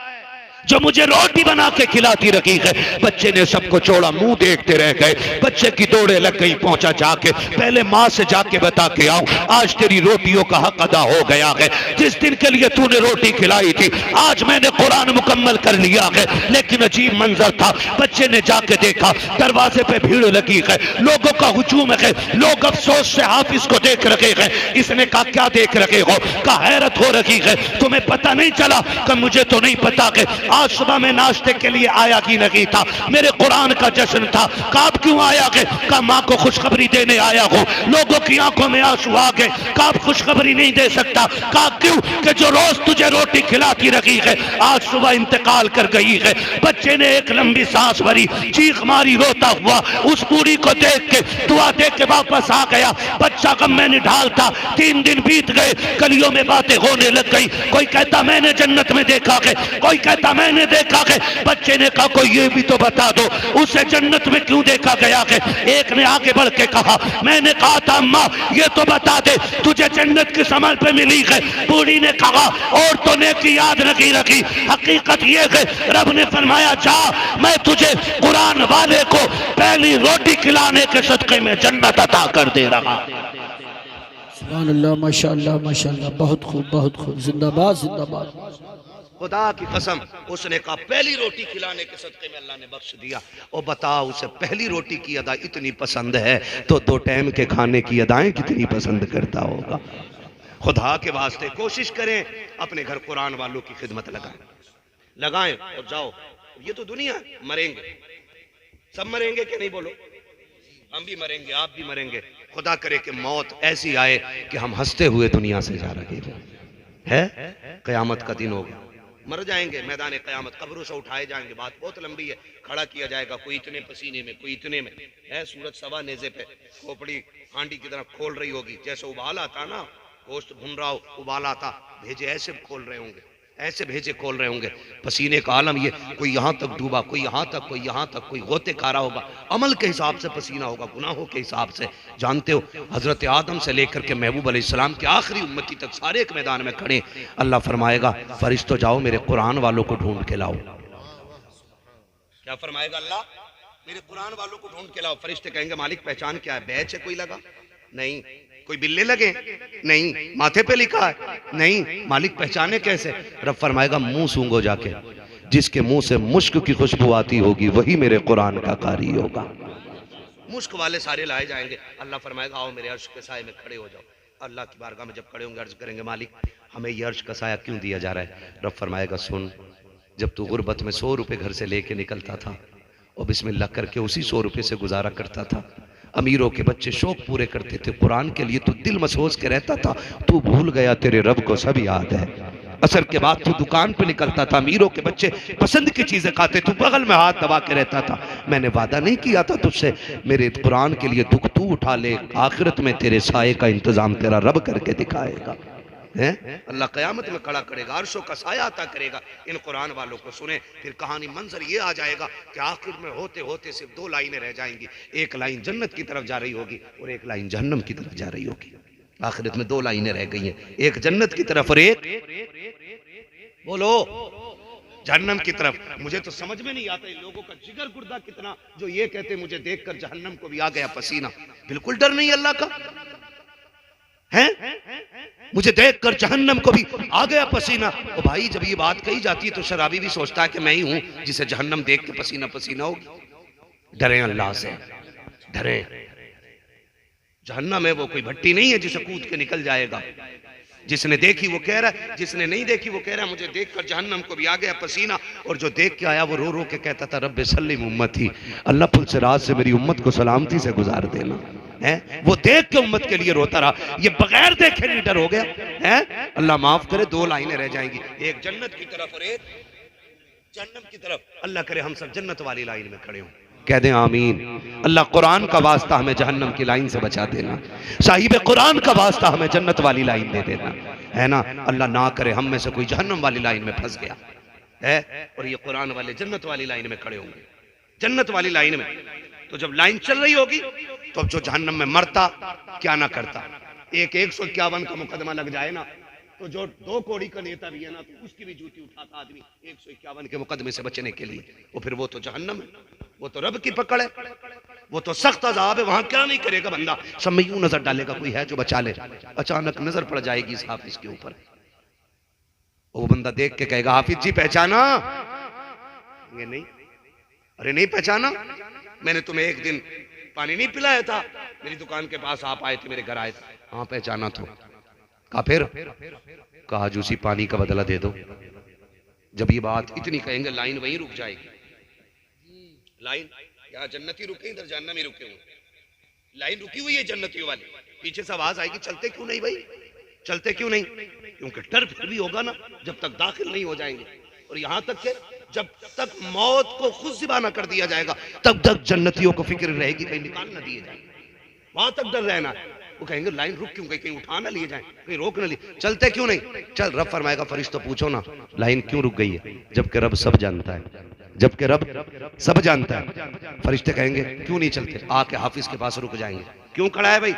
जो मुझे रोटी बना के खिलाती रखी है। बच्चे ने सबको छोड़ा, मुंह देखते रह गए। बच्चे की दौड़े लग गई, पहुंचा जाके पहले माँ से जाके बता के आओ आज तेरी रोटियों का हक अदा हो गया है। जिस दिन के लिए तूने रोटी खिलाई थी आज मैंने कुरान मुकम्मल कर लिया है। लेकिन अजीब मंजर था, बच्चे ने जाके देखा दरवाजे पे भीड़ लगी है, लोगों का हुजूम है, लोग अफसोस से हाफिज को देख रखे हैं। इसने कहा क्या देख रखे हो? कहा हैरत हो रखी है, तुम्हें पता नहीं चला? कि मुझे तो नहीं पता कि आज सुबह में नाश्ते के लिए आया कि नहीं था, मेरे कुरान का जश्न था। काब क्यों आया गए? का माँ को खुशखबरी देने आया हो। लोगों की आंखों में आंसू आ गए। काब खुशखबरी नहीं दे सकता। का क्यों? कि जो रोज तुझे रोटी खिलाती रखी है आज सुबह इंतकाल कर गई है। बच्चे ने एक लंबी सांस भरी, चीख मारी, रोता हुआ उस बूढ़ी को देख के दुआ दे के वापस आ गया। बच्चा गम में निढाल था। 3 दिन बीत गए, गलियों में बातें होने लग गई। कोई कहता मैंने जन्नत में देखा है, कोई कहता मैंने देखा है। बच्चे ने कहा कोई ये भी तो बता दो उसे जन्नत में क्यों देखा गया है। एक ने आगे बढ़ के कहा मैंने कहा था अम्मा ये तो बता दे तुझे जन्नत किस अमल पे मिली है। बूढ़ी ने कहा और तो नेकी याद नहीं रखी, हकीकत ये है रब ने फरमाया जा मैं तुझे कुरान वाले को पहली रोटी खिलाने के सदके में जन्नत अता कर दे रहा। सुभान अल्लाह, माशाअल्लाह माशाअल्लाह, बहुत खूब बहुत खूब, जिंदाबाद जिंदाबाद। खुदा की कसम उसने कहा पहली रोटी खिलाने के सदके में अल्लाह ने बख्श दिया। और बताओ उसे पहली रोटी की अदा इतनी पसंद है तो 2 टाइम के खाने की अदाएं कितनी पसंद करता होगा। खुदा के वास्ते कोशिश करें अपने घर कुरान वालों की खिदमत लगाएं और जाओ। ये तो दुनिया है, मरेंगे सब, मरेंगे कि नहीं बोलो? हम भी मरेंगे, आप भी मरेंगे। खुदा करे कि मौत ऐसी आए कि हम हंसते हुए दुनिया से जा रहे हैं। क़यामत का दिन होगा, मर जाएंगे, मैदान क़यामत, कब्रों से उठाए जाएंगे। बात बहुत लंबी है, खड़ा किया जाएगा, कोई इतने पसीने में, कोई इतने में है। सूरज सवा नेज़े पे, खोपड़ी हांडी की तरफ खोल रही होगी। जैसे उबाल आता ना, गोश्त भुन रहा हो, उबाल आता, भेजे ऐसे खोल रहे होंगे, ऐसे भेजे खोल रहे होंगे। पसीने का आलम ये, कोई यहाँ तक डूबा, कोई यहाँ तक, कोई यहाँ तक, कोई गोते खा रहा होगा। अमल के हिसाब से पसीना होगा, गुनाहों के हिसाब से। जानते हो हजरत आदम से लेकर के महबूब अलैहिस्सलाम के आखिरी उम्मती तक सारे एक मैदान में खड़े। अल्लाह फरमाएगा फरिश्तों जाओ मेरे कुरान वालों को ढूंढ के लाओ। क्या फरमाएगा अल्लाह? मेरे कुरान वालों को ढूंढ के लाओ। फरिश्ते कहेंगे मालिक पहचान क्या है? बैच है कोई लगा? नहीं। कोई बिल्ले लगे? नहीं। माथे पे लिखा है? नहीं। मालिक पहचाने कैसे? रब फरमाएगा मुंह सूंघो जाके, जिसके मुंह से मुश्क की खुशबू आती होगी वही मेरे कुरान का कारी होगा। मुश्क वाले सारे लाए जाएंगे। अल्लाह फरमाएगा आओ मेरे अर्श के साए में खड़े हो जाओ। अल्लाह की बारगाह में जब खड़े होंगे अर्ज करेंगे मालिक हमें ये अर्श का साया क्यों दिया जा रहा है? रब फरमाएगा सुन, जब तू गुर्बत में 100 रुपए घर से लेके निकलता था और बिस्मिल्लाह करके उसी 100 रुपए से गुजारा करता था। अमीरों के बच्चे शौक पूरे करते थे कुरान के लिए, तू दिल मसोस के रहता था, तू भूल गया तेरे रब को सब याद है। असर के बाद तू दुकान पे निकलता था, अमीरों के बच्चे पसंद की चीजें खाते, तू बगल में हाथ दबा के रहता था। मैंने वादा नहीं किया था तुझसे मेरे कुरान के लिए दुख तू उठा ले, आखिरत में तेरे साये का इंतजाम तेरा रब करके दिखाएगा। है अल्लाह क़यामत में खड़ा करेगा, अर्शों का साया अता करेगा इन कुरान वालों को। सुने फिर कहानी मंजर ये आ जाएगा कि आखिर में होते होते सिर्फ 2 लाइनें रह जाएंगी। एक लाइन जन्नत की तरफ जा रही होगी और एक लाइन जहन्नम की तरफ जा रही होगी। आखिरत में 2 लाइनें रह गई हैं, एक जन्नत की तरफ और एक बोलो जहन्नम की तरफ। मुझे तो समझ में नहीं आता इन लोगों का जिगर गुर्दा कितना, जो ये कहते मुझे देखकर जहन्नम को भी आ गया पसीना। बिल्कुल डर नहीं अल्लाह का है, मुझे देखकर जहन्नम को भी आ गया पसीना। ओ भाई, जब ये बात कही जाती है तो शराबी भी सोचता है कि मैं ही हूं जिसे जहन्नम देख के पसीना पसीना होगी। डरे अल्लाह से, डरे। जहन्नम है वो कोई भट्टी नहीं है जिसे कूद के निकल जाएगा। जिसने देखी वो कह रहा है, जिसने नहीं देखी वो कह रहा है मुझे देखकर जहन्नम को भी आ गया पसीना। और जो देख के आया वो रो रो के कहता था रब्बे सल्लिम उम्मती, अल्लाह पुल से रात से मेरी उम्मत को सलामती से गुजार देना है। वो देख के उम्मत के लिए रोता रहा, ये बगैर देखे लीडर हो गया है। अल्लाह माफ करे, 2 लाइनें रह जाएंगी, एक जन्नत की तरफ और एक जहन्नम की तरफ। अल्लाह करे हम सब जन्नत वाली लाइन में खड़े हों, कह दें आमीन। अल्लाह कुरान का वास्ता हमें जहन्नम की लाइन से बचा देना, साहिब कुरान का वास्ता हमें जन्नत वाली लाइन दे देना, है ना। अल्लाह ना करे हम में से कोई जहन्नम वाली लाइन में फंस गया है और ये कुरान वाले जन्नत वाली लाइन में खड़े होंगे, जन्नत वाली लाइन में। तो जब लाइन चल रही होगी तो जो जहन्नम में मरता क्या ना करता, 151 का मुकदमा लग जाए ना, तो जो 2 कौड़ी का नेता भी है ना, तो उसकी भी जूती उठाता आदमी 151 के मुकदमे से बचने के लिए। वो फिर वो तो जहन्नम है, वो तो रब की पकड़ है, वो तो सख्त अजाब है। वहां क्या नहीं करेगा बंदा, सब में यूं नजर डालेगा कोई है जो बचा ले, अचानक नजर पड़ जाएगी इस हाफिज के ऊपर। वो बंदा देख के कहेगा हाफिज जी पहचाना? ये नहीं, अरे नहीं पहचाना, मैंने तुम्हें एक दिन पानी नहीं पिलाया था, मेरी दुकान के पास आप आए थे, मेरे घर आए थे। हाँ पहचाना तो। कहा फिर? कहा जूसी पानी का बदला दे दो। जब ये बात इतनी कहेंगे लाइन वहीं रुक जाएगी। लाइन यहाँ जन्नती रुके, इधर जहन्नमी रुके हुए, लाइन रुकी हुई है जन्नतियों वाली। पीछे से आवाज आएगी चलते क्यों नहीं भाई, चलते क्यों नहीं? क्योंकि डर फिर भी होगा ना जब तक दाखिल नहीं हो जाएंगे। और यहाँ तक के जब तक मौत को खुद ज़िबा कर दिया जाएगा तब तक जन्नतियों को फिक्र रहेगी कहीं निकाल ना दिए जाए, वहां तक डर रहना है। वो कहेंगे लाइन रुक क्यों गई, कहीं उठा ना लिए जाए, कहीं रोक ना लिए, चलते क्यों नहीं? चल, रब फरमाएगा फरिश्तों पूछो ना लाइन क्यों रुक गई है, जबकि रब सब जानता है, जबकि रब सब जानता है। फरिश्ते कहेंगे क्यों नहीं चलते, आके हाफिज के पास रुक जाएंगे। क्यों खड़ा है भाई?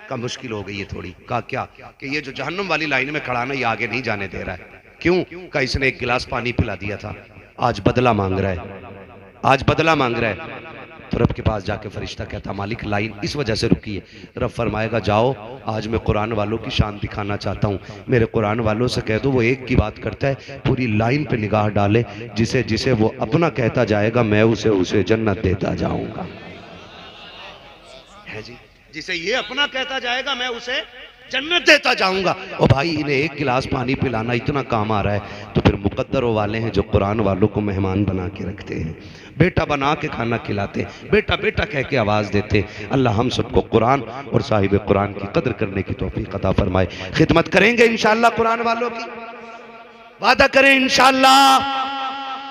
का मुश्किल हो गई है थोड़ी। कहा क्या? कि ये जो जहन्नम वाली लाइन में खड़ा ना, ये आगे नहीं जाने दे रहा है। क्यों? का इसने 1 गिलास पानी पिला दिया था, आज बदला मांग रहा है, आज बदला मांग रहा है। तो रब के पास जाके फरिश्ता कहता मालिक लाइन इस वजह से रुकी है। रब फरमाएगा जाओ, आज मैं कुरान वालों की शान दिखाना चाहता हूँ, मेरे कुरान वालों से कह दो वो एक की बात करता है, पूरी लाइन पे निगाह डाले, जिसे जिसे वो अपना कहता जाएगा मैं उसे उसे जन्नत देता जाऊंगा। है जी, जिसे ये अपना कहता जाएगा मैं उसे जन्नत देता जाऊंगा। और भाई इन्हें 1 गिलास पानी पिलाना इतना काम आ रहा है, तो फिर मुकद्दर वाले हैं जो कुरान वालों को मेहमान बना के रखते हैं, बेटा बना के खाना खिलाते, बेटा बेटा कह के आवाज़ देते। अल्लाह हम सबको कुरान और साहिब कुरान की कदर करने की तौफीक अता फरमाए। खिदमत करेंगे इंशाअल्लाह कुरान वालों की, वादा करें इंशाअल्लाह।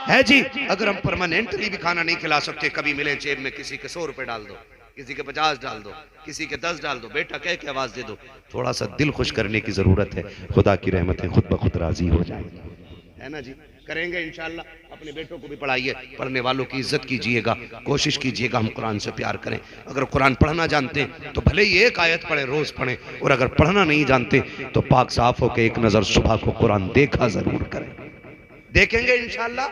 है जी, अगर हम परमानेंटली भी खाना नहीं खिला सकते, कभी मिले जेब में किसी के 100 रुपए डाल दो, किसी के 50 डाल दो, किसी के 10 डाल दो, बेटा कह के आवाज दे दो, थोड़ा सा दिल खुश करने की जरूरत है, खुदा की रहमतें खुद ब खुद राजी हो जाएंगी, है ना जी। करेंगे इंशाअल्लाह। अपने बेटों को भी पढ़ाइए, पढ़ने वालों की इज्जत कीजिएगा, कोशिश कीजिएगा हम कुरान से प्यार करें। अगर कुरान पढ़ना जानते हैं तो भले ही 1 आयत पढ़े, रोज पढ़ें, और अगर पढ़ना नहीं जानते तो पाक साफ होकर 1 नजर सुबह को कुरान देखा जरूर करें। देखेंगे इंशाअल्लाह,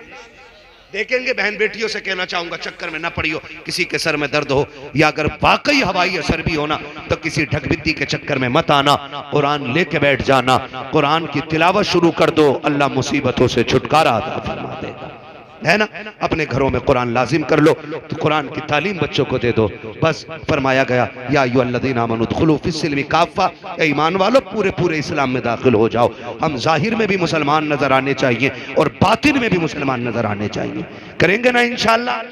देखेंगे। बहन बेटियों से कहना चाहूंगा चक्कर में ना पड़ियो, किसी के सर में दर्द हो या अगर वाकई हवाई असर भी होना तो किसी ढकबिद्दी के चक्कर में मत आना, कुरान लेके बैठ जाना, कुरान की तिलावत शुरू कर दो, अल्लाह मुसीबतों से छुटकारा अता फरमा देगा, है ना। अपने घरों में कुरान लाजिम कर लो, तो कुरान की तालीम बच्चों को दे दो। बस फरमाया गया या अय्युहल्लज़ीना आमनू उदखुलू फिस्सिल्मि काफ़ा, ईमान वालों पूरे पूरे इस्लाम में दाखिल हो जाओ। हम जाहिर में भी मुसलमान नजर आने चाहिए और बातिन में भी मुसलमान नजर आने चाहिए। करेंगे ना इंशाअल्लाह?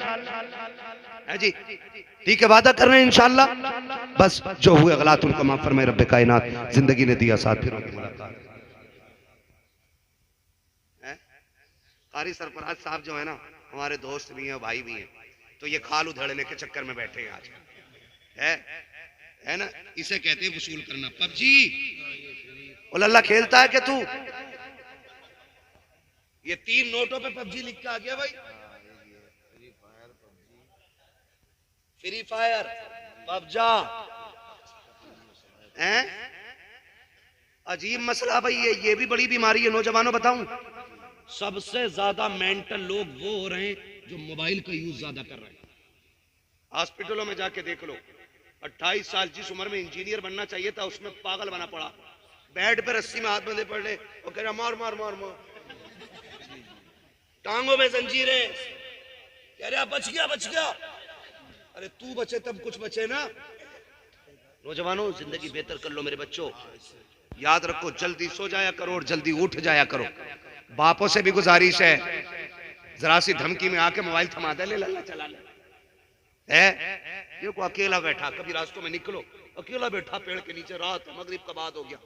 है जी, ठीक है, वादा कर रहे हैं इंशाअल्लाह। बस जो हुए गलत उनको माफ फरमाए रब्बे कायनात, जिंदगी ने दिया साथ, फिर होगी मुलाकात। कारी सरफराज साहब जो है ना, हमारे दोस्त भी हैं, भाई भी हैं, तो ये खाल उधेड़ने के चक्कर में बैठे हैं आज, है ना। इसे कहते हैं वसूल करना। पबजी और अल्लाह खेलता है कि तू? ये 3 नोटों पे पबजी लिख के आ गया भाई। फ्री फायर, पबजा, अजीब मसला भाई। ये भी बड़ी बीमारी है नौजवानों, बताऊं सबसे ज्यादा मेंटल लोग वो हो रहे हैं जो मोबाइल का यूज ज्यादा कर रहे हैं। हॉस्पिटलों में जाके देख लो, 28 साल जिस उम्र में इंजीनियर बनना चाहिए था उसमें पागल बना पड़ा, बेड पे रस्सी में हाथ बंधे पड़े और कह रहा मार मार मार मार, टांगों में जंजीरें, कह रहा बच गया बच गया। अरे तू बचे तब कुछ बचे ना। नौजवानों, जिंदगी बेहतर कर लो मेरे बच्चों। याद रखो, जल्दी सो जाया करो और जल्दी उठ जाया करो। बापों से भी गुजारिश है, जरा सी धमकी में आके मोबाइल थमा दे, ले लल्ला चला ले है। ये को अकेला बैठा, कभी रास्तों में निकलो, अकेला बैठा पेड़ के नीचे, रात मगरिब का बाद हो गया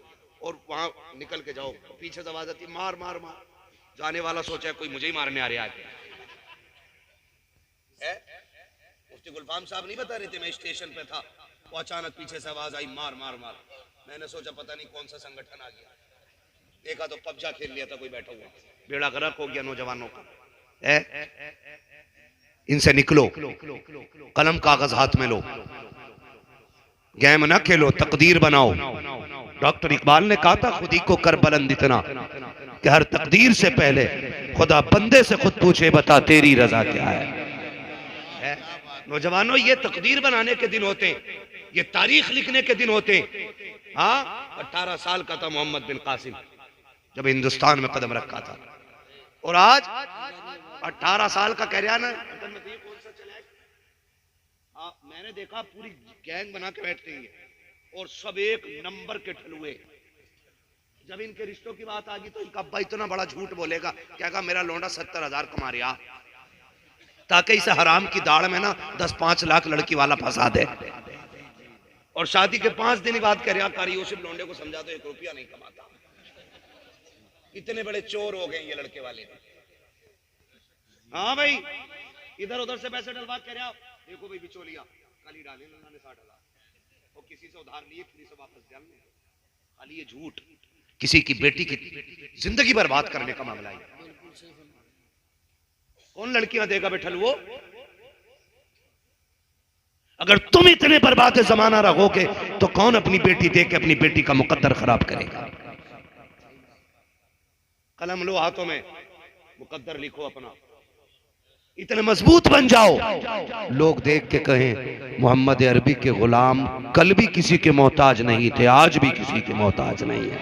और वहां निकल के जाओ, पीछे से आवाज आती मार मार मार। जाने वाला सोचा कोई मुझे ही मारने आ रहा है। मुफ्ती गुलफाम साहब नहीं बता रहे थे, मैं स्टेशन पे था, वो अचानक पीछे से आवाज आई मार मार मार। मैंने सोचा पता नहीं कौन सा संगठन आ गया, देखा तो कब्जा खेल लिया था कोई बैठा हुआ। बेड़ा गर्क हो गया नौजवानों का। इनसे निकलो, कलम कागज हाथ में लो, गेम ना खेलो, तकदीर बनाओ। डॉक्टर इकबाल ने कहा था, खुदी को कर बुलंद इतना कि हर तकदीर से पहले खुदा बंदे से खुद पूछे, बता तेरी रजा क्या है। नौजवानों, ये तकदीर बनाने के दिन होते हैं, ये तारीख लिखने के दिन होते हैं। हाँ, 18 साल का था मोहम्मद बिन कासिम जब हिंदुस्तान में कदम रखा था, और आज 18 साल का कह रहा ना। मैंने देखा पूरी गैंग बना के बैठते हैं और सब एक नंबर के ठलुए। जब इनके रिश्तों की बात आ गई तो इनका अब्बा इतना बड़ा झूठ बोलेगा, क्या कहा मेरा लौंडा 70,000 कमा रहा, ताकि इसे हराम की दाढ़ में ना 10-5 लाख लड़की वाला फंसा दे। और शादी के 5 दिन बाद कह रहा कारी यूसुफ लौंडे को समझा दो 1 रुपया नहीं कमाता। इतने बड़े चोर हो गए ये लड़के वाले। हाँ भाई, इधर उधर से पैसे डलवा कह रहा, देखो भाई बिचौलिया कल ही डाले उन्होंने 60,000 और किसी से उधार लिए, किसी से वापस डालने। खाली ये झूठ, किसी की बेटी की जिंदगी बर्बाद करने का मामला है। कौन लड़कियां देगा बैठल वो? अगर तुम इतने बर्बाद जमाना रहोगे तो कौन अपनी बेटी दे के अपनी बेटी का मुकद्दर खराब करेगा। कलम लो हाथों में, मुकद्दर लिखो अपना, इतने मजबूत बन जाओ लोग देख के कहें मोहम्मद अरबी के गुलाम कल भी किसी के मोहताज नहीं थे, आज भी किसी के मोहताज नहीं है।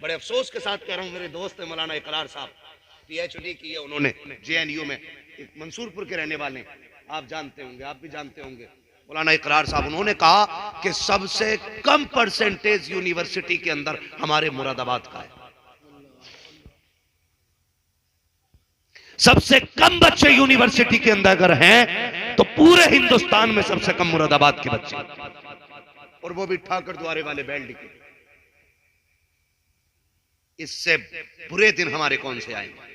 बड़े अफसोस के साथ कह रहा हूं, मेरे दोस्त मौलाना इकरार साहब PhD की है उन्होंने JNU में, मंसूरपुर के रहने वाले, आप जानते होंगे, आप भी जानते होंगे। मौलाना इकरार साहब उन्होंने कहा कि सबसे कम परसेंटेज यूनिवर्सिटी के अंदर हमारे मुरादाबाद का है। सबसे कम बच्चे यूनिवर्सिटी के अंदर अगर हैं तो पूरे हिंदुस्तान में सबसे कम मुरादाबाद के बच्चे, और वो भी ठाकर द्वारे वाले बेल्ट के। इससे बुरे दिन हमारे कौन से आएंगे।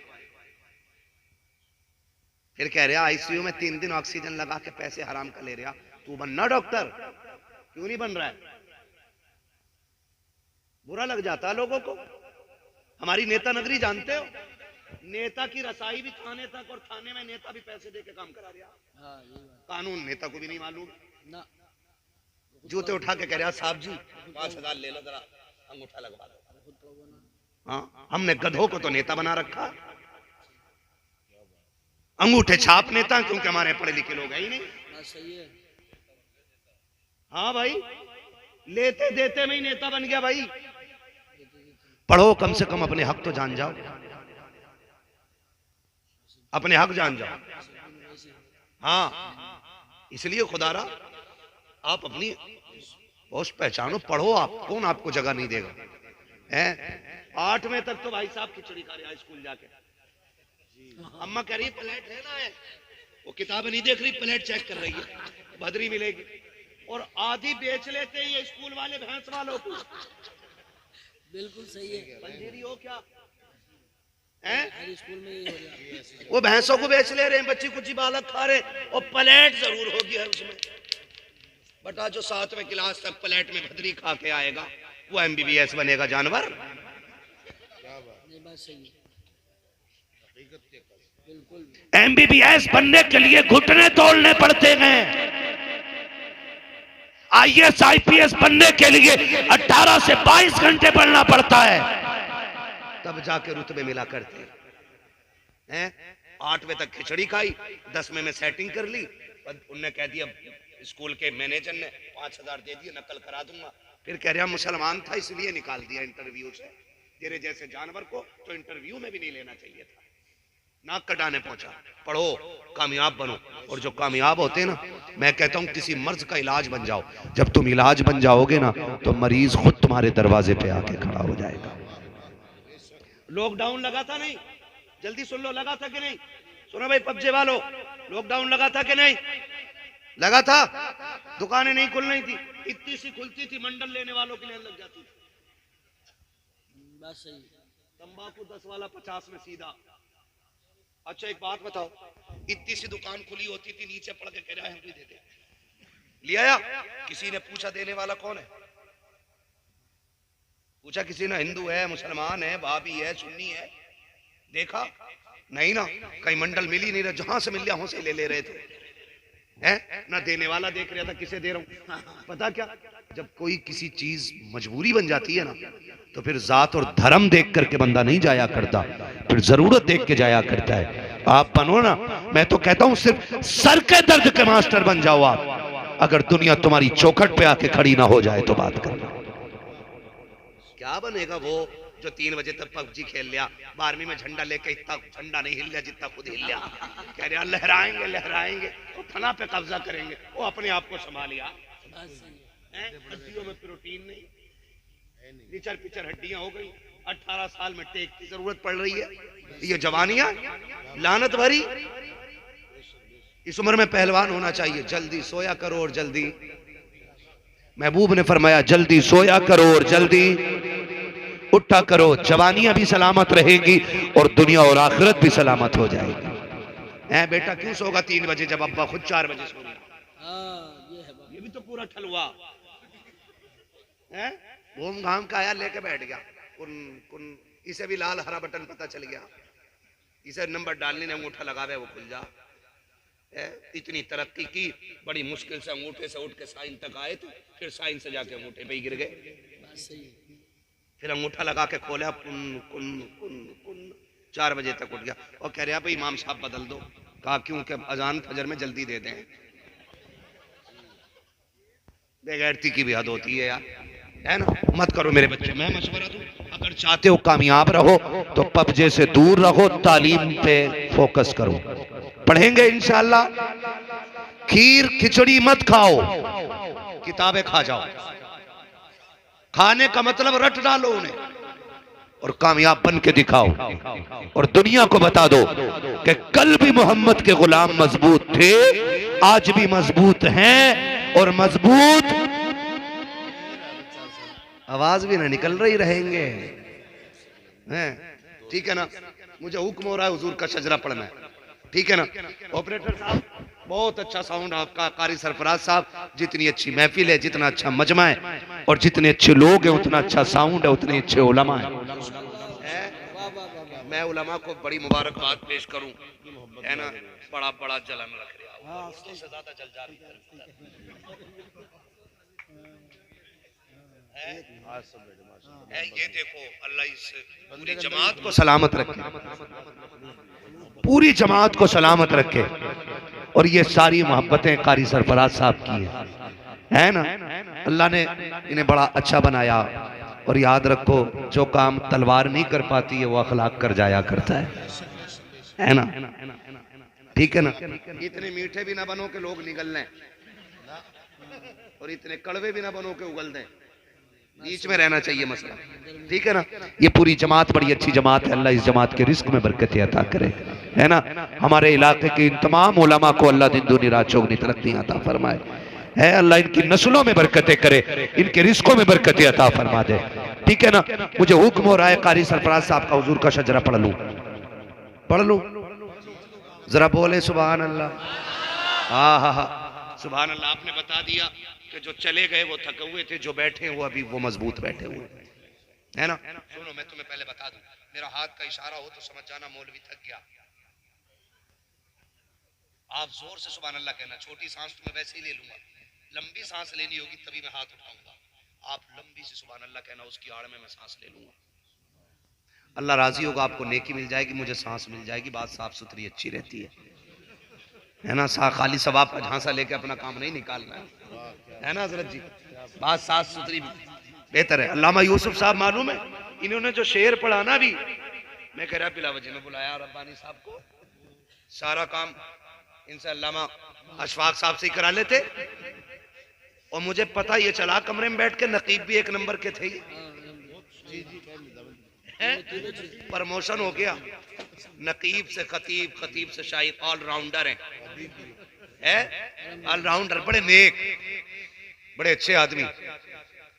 फिर कह रहा ICU में 3 दिन ऑक्सीजन लगा के पैसे हराम का ले रहा, तू बनना डॉक्टर, क्यों नहीं बन रहा है? बुरा लग जाता है लोगों को। हमारी नेता नगरी जानते हो, नेता की रसाई भी थाने तक, और थाने में नेता भी पैसे दे के काम करा रहा। कानून नेता को भी नहीं मालूम ना। जूते उठा के कह रहा साहब जी 5,000 ले लो, जरा अंगूठा लगवा दो। हाँ, हमने गधों को तो नेता बना रखा, अंगूठे छाप नेता, क्योंकि हमारे पढ़े लिखे लोग हैं ही नहीं। हाँ भाई, लेते देते में ही नेता बन गया भाई। पढ़ो, कम से कम अपने हक तो जान जाओ, अपने हक जान जाओ। हाँ, इसलिए खुदारा आप अपनी होश पहचानो, पढ़ो। आप कौन आपको जगह नहीं देगा है? 8वें तक तो भाई साहब खिचड़ी खा रहे हैं स्कूल जाके। अम्मा कह रही प्लेट है ना है, वो किताब नहीं देख रही, प्लेट चेक कर रही है, भदरी मिलेगी। और आधी बेच लेते हैं ये स्कूल वाले भैंस वालों को। बिल्कुल सही है। पंजेरी हो क्या है? स्कूल में वो भैंसों को बेच ले रहे हैं, बच्ची कुछ बालक खा रहे, और प्लेट जरूर होगी है उसमें। बटा जो 7वें क्लास तक प्लेट में भदरी खा के आएगा वो MBBS बनेगा जानवर। MBBS बनने के लिए घुटने तोड़ने पड़ते हैं। IAS IPS बनने के लिए 18 से 22 घंटे पढ़ना पड़ता है। तब जाके रुतबे मिला करते हैं। 8वें तक खिचड़ी खाई, 10वें में सेटिंग कर ली, उनने कह दिया स्कूल के मैनेजर ने 5000 दे दिए, नकल करा दूंगा। फिर कह रहा मुसलमान था इसलिए निकाल दिया इंटरव्यू से, तेरे जैसे जानवर को तो इंटरव्यू में भी नहीं लेना चाहिए था। नाक कटाने पहुंचा। पढ़ो, कामयाब बनो। और जो कामयाब होते हैं ना, मैं कहता हूं किसी मर्ज का इलाज बन जाओ। जब तुम इलाज बन जाओगे ना तो मरीज खुद तुम्हारे दरवाजे पे आके खड़ा हो जाएगा। लॉकडाउन लगा था नहीं, जल्दी सुन लो, लगा था कि नहीं? सुनो भाई पबजी वालों, लॉकडाउन लगा था कि नहीं? लगा था। दुकानें नहीं खुल रही थी, इतनी सी खुलती थी, मंडल लेने वालों की लाइन लग जाती थी। बस सही। तंबाकू 10 वाला 50 में सीधा। अच्छा एक बात बताओ, इतनी सी दुकान खुली होती थी, नीचे पड़ के कह रहा है हम भी दे दे, ले आया? किसी ने पूछा देने वाला कौन है? पूछा किसी ने? हिंदू है, मुसलमान है, भाभी है, सुन्नी है? देखा नहीं ना, कहीं मंडल मिल ही नहीं रहा, जहां से मिल गया वहां से ले ले रहे थे। है ना, देने वाला देख रहा था किसे दे रहा हूं। पता क्या, जब कोई किसी चीज मजबूरी बन जाती है ना, तो फिर जात और धर्म देख करके बंदा नहीं जाया करता, फिर जरूरत देख के जाया करता है। आप बनो ना, मैं तो कहता हूं सिर्फ सर के दर्द के मास्टर बन जाओ आप। अगर दुनिया तुम्हारी चौखट पे आके खड़ी ना हो जाए तो बात करना। क्या बनेगा वो जो 3 बजे तक पबजी खेल लिया, 12वीं में झंडा लेके इतना झंडा नहीं हिल लिया जितना खुद हिल लिया, कह रहा लहराएंगे लहराएंगे, वो फना पे कब्जा करेंगे, वो अपने आप को संभालिया। हड्डियों में प्रोटीन नहीं, निचर पिचर हड्डियां हो गई, 18 साल में टेक की जरूरत पड़ रही है। ये जवानियां लानत भरी। इस उम्र में पहलवान होना चाहिए। जल्दी सोया करो और जल्दी, महबूब ने फरमाया जल्दी सोया करो और जल्दी उठा करो, जवानियां भी सलामत रहेगी और दुनिया और आखिरत भी सलामत हो जाएगी। ऐ बेटा क्यों सोगा 3 बजे जब अब्बा खुद 4 बजे सो रहा? ये भी तो पूरा ठलुआ है। घूम घाम का आया लेके बैठ गया, कुन कुन, इसे भी लाल हरा बटन पता चल गया, इसे नंबर डालने ने अंगूठा लगावे वो खुल जा। इतनी तरक्की की, बड़ी मुश्किल से अंगूठे से उठ के साइन तक आए थे, फिर साइन से जाके अंगूठे पे ही गिर गए। फिर अंगूठा लगा के खोला, कुन कुन कुन कुन, 4 बजे तक उठ गया और कह रहा भाई इमाम साहब बदल दो। कहा क्यों? कि अजान फजर में जल्दी दे दें। बेगैरती की भी हद होती है यार, है ना? मत करो मेरे बच्चे, मैं मशवरा दूं, अगर चाहते हो कामयाब रहो तो पबजे से दूर रहो, तालीम पे फोकस करो। पढ़ेंगे इंशाअल्लाह। खीर खिचड़ी मत खाओ, किताबें खा जाओ। खाने का मतलब रट डालो उन्हें और कामयाब बन के दिखाओ और दुनिया को बता दो कि कल भी मोहम्मद के गुलाम मजबूत थे, आज भी मजबूत हैं और मजबूत आवाज भी ना निकल रही रहेंगे। ठीक है ना? मुझे हुक्म हो रहा है हुजूर का शजरा पढ़ना है, ठीक है ना? ऑपरेटर साहब बहुत अच्छा साउंड आपका, कारी सरफराज साहब, जितनी अच्छी महफिल है, जितना अच्छा मजमा है और जितने अच्छे लोग हैं उतना अच्छा साउंड है, उतने अच्छे उलमा है। मैं उलमा को बड़ी मुबारकबाद पेश करूं, है ना? बड़ा बड़ा जलन रख रहा, उससे ज्यादा जल जा रही है। ये देखो, अल्लाह इस पूरी जमात को सलामत रखे, पूरी जमात को सलामत रखे। और ये सारी मोहब्बतें कारी सरफराज साहब की है ना? अल्लाह ने इन्हें बड़ा अच्छा बनाया। और याद रखो, जो काम तलवार नहीं कर पाती है वो अखलाक कर जाया करता है ना? ठीक है ना? इतने मीठे भी ना बनो के लोग निगल लें और इतने कड़वे भी ना बनो के उगल दें, बीच में रहना चाहिए मसला, ठीक है ना? ये पूरी जमात बड़ी अच्छी जमात है। अल्लाह इस जमात के रिस्क में बरकत अता करे, है ना? हमारे इलाके के इन तमाम उलमा को अल्लाह दिन दुनी रात चौगनी तरक्की अता फरमाए, है अल्लाह इनकी नस्लों में बरकतें करे, इनके रिस्कों में बरकतें अता फरमा दे, ठीक है ना? मुझे हुक्म हो रहा है कारी सरफराज साहब का हुजूर का शजरा पढ़ लूं, पढ़ लूं? जरा बोले सुभान अल्लाह। हाँ हाँ हाँ, सुभान अल्लाह। आपने बता दिया कि जो चले गए वो थके हुए थे, जो बैठे वो अभी वो मजबूत बैठे हुए, है ना? सुनो, मैं तुम्हें पहले बता दूं, मेरा हाथ का इशारा हो तो समझ जाना मौलवी थक गया। आप जोर से सुभान अल्लाह कहना, छोटी सांस तो मैं वैसे ही ले लूंगा, लंबी सांस लेनी होगी तभी मैं हाथ उठाऊंगा। आप लंबी से सुभान अल्लाह कहना, उसकी आड़ में मैं सांस ले लूंगा। अल्लाह राजी होगा, आपको नेकी मिल जाएगी, मुझे सांस मिल जाएगी, बात साफ सुथरी अच्छी रहती है ना। खाली सवाब का झांसा लेके अपना काम नहीं निकालना है ना हजरत जी, बात साफ सुथरी बेहतर है। अल्लामा यूसुफ साहब मालूम है, इन्होंने जो शेर पढ़ा ना अभी, मैं कह रहा बिलावजी ने बुलाया रब्बानी साहब को, सारा काम इनसे अल्लामा अशफाक साहब से ही करा लेते, और मुझे पता ये चला कमरे में बैठ के नकीब भी एक नंबर के थे, प्रमोशन हो गया, नकीब से खतीब, खतीब से शायर, ऑलराउंडर है ऑलराउंडर, बड़े नेक, बड़े अच्छे आदमी।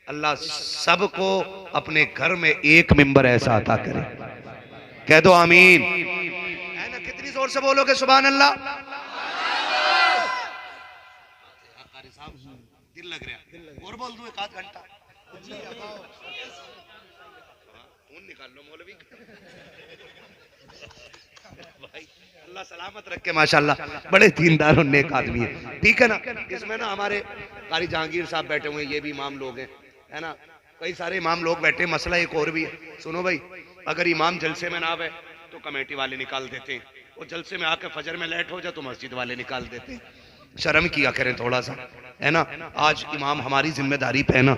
अल्लाह सबको अपने घर में एक मेंबर ऐसा अता करे, कह दो आमीन, है ना। कितनी जोर से बोलोगे सुभान अल्लाह। दिल लग रहा और बोल दूं एक आध घंटा, निकाल लो मौलवी भाई, अल्लाह सलामत रखे माशाल्लाह, बड़े दीनदार और नेक आदमी है, ठीक है ना। इसमें ना हमारे कारी जहांगीर साहब बैठे हुए हैं, ये भी इमाम लोग हैं, है ना, कई सारे इमाम लोग बैठे। मसला एक और भी है, सुनो भाई, अगर इमाम जलसे में ना आवे तो कमेटी वाले निकाल देते हैं, और जलसे में आके फजर में लेट हो जाए तो मस्जिद वाले निकाल देते हैं। शर्म किया करें थोड़ा सा, है ना। आज इमाम हमारी जिम्मेदारी पे है ना,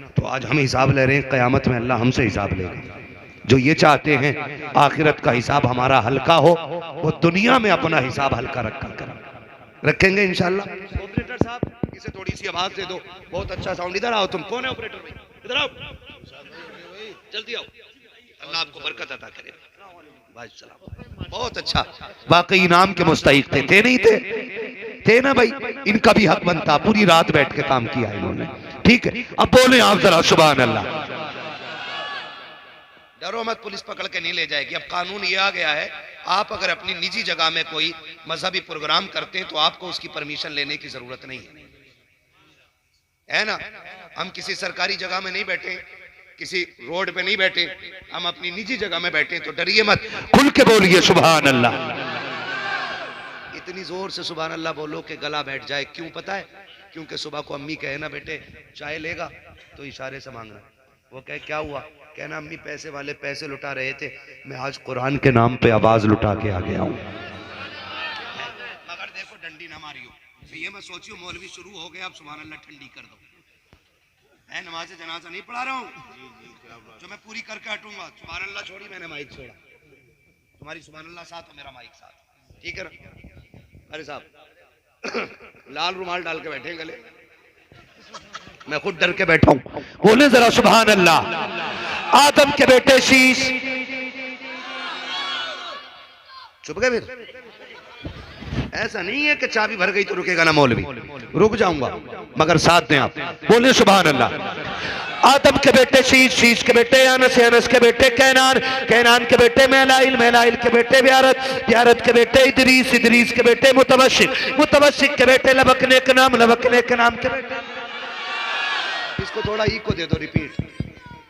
तो आज हम हिसाब ले रहे हैं, क़यामत में अल्लाह हमसे हिसाब लेगा। जो ये चाहते हैं आखिरत का हिसाब हमारा हल्का हो, वो दुनिया में अपना हिसाब हल्का रखेंगे इंशाल्लाह। ऑपरेटर साहब इसे थोड़ी सी आवाज दे दो, बहुत अच्छा साउंड। इधर आओ, तुम कौन है ऑपरेटर भाई, इधर आओ, जल्दी आओ, अल्लाह आपको बरकत अता करे भाई सलाम। बहुत अच्छा, वाकई इनाम के मुस्तहिक थे नहीं थे ना भाई, इनका भी हक बनता, पूरी रात बैठ के काम किया इन्होंने, ठीक है। अब बोले आप जरा सुभान अल्लाह। डरो मत, पुलिस पकड़ के नहीं ले जाएगी। अब कानून ये आ गया है, आप अगर अपनी निजी जगह में कोई मजहबी प्रोग्राम करते हैं तो आपको उसकी परमिशन लेने की जरूरत नहीं है ना। हम किसी सरकारी जगह में नहीं बैठे, किसी रोड पे नहीं बैठे, हम अपनी निजी जगह में बैठे, तो डरिए मत, खुल के बोलिए सुभान अल्लाह। इतनी जोर से सुभान अल्लाह बोलो कि गला बैठ जाए। क्यों पता है? क्योंकि सुबह को अम्मी कहे ना बेटे चाय लेगा, तो इशारे से मांगना। वो कहे क्या हुआ, कहना अम्मी पैसे वाले पैसे लुटा रहे थे, मैं आज कुरान के नाम पे आवाज लुटा के आ गया हूँ। मगर देखो डंडी ना मारियो, तो ये मैं सोचियो मौलवी शुरू हो गया, अब सुभान अल्लाह ठंडी कर दो। मैं नमाज जनाजा नहीं पढ़ा रहा हूँ, जो मैं पूरी करके हटूंगा। सुभान अल्लाह छोड़ी, मैंने माइक छोड़ा, तुम्हारी सुभान अल्लाह साथ हो, मेरा माइक साथ, ठीक है ना। अरे साहब लाल रुमाल डाल के बैठे गले, मैं खुद डर के बैठा हूं, बोले जरा सुभान अल्लाह। आदम के बेटे शीश, चुप गए फिर। ऐसा नहीं है कि चाबी भर गई तो रुकेगा ना मौलवी, रुक जाऊंगा, मगर साथ दें आप, बोले सुभान अल्लाह। आदम के बेटे शीश, शीश के बेटे अनस, अनस के बेटे कैनान, कैनान के बेटे मेलाइल, मेलाइल के बेटे ब्यारत, ब्यारत के बेटे इदरीस, इदरीस के बेटे मुतवशिक, मुतवशिक के बेटे लबकने के नाम, लबकने के नाम के बेटे। इसको थोड़ा ई को दे दो रिपीट,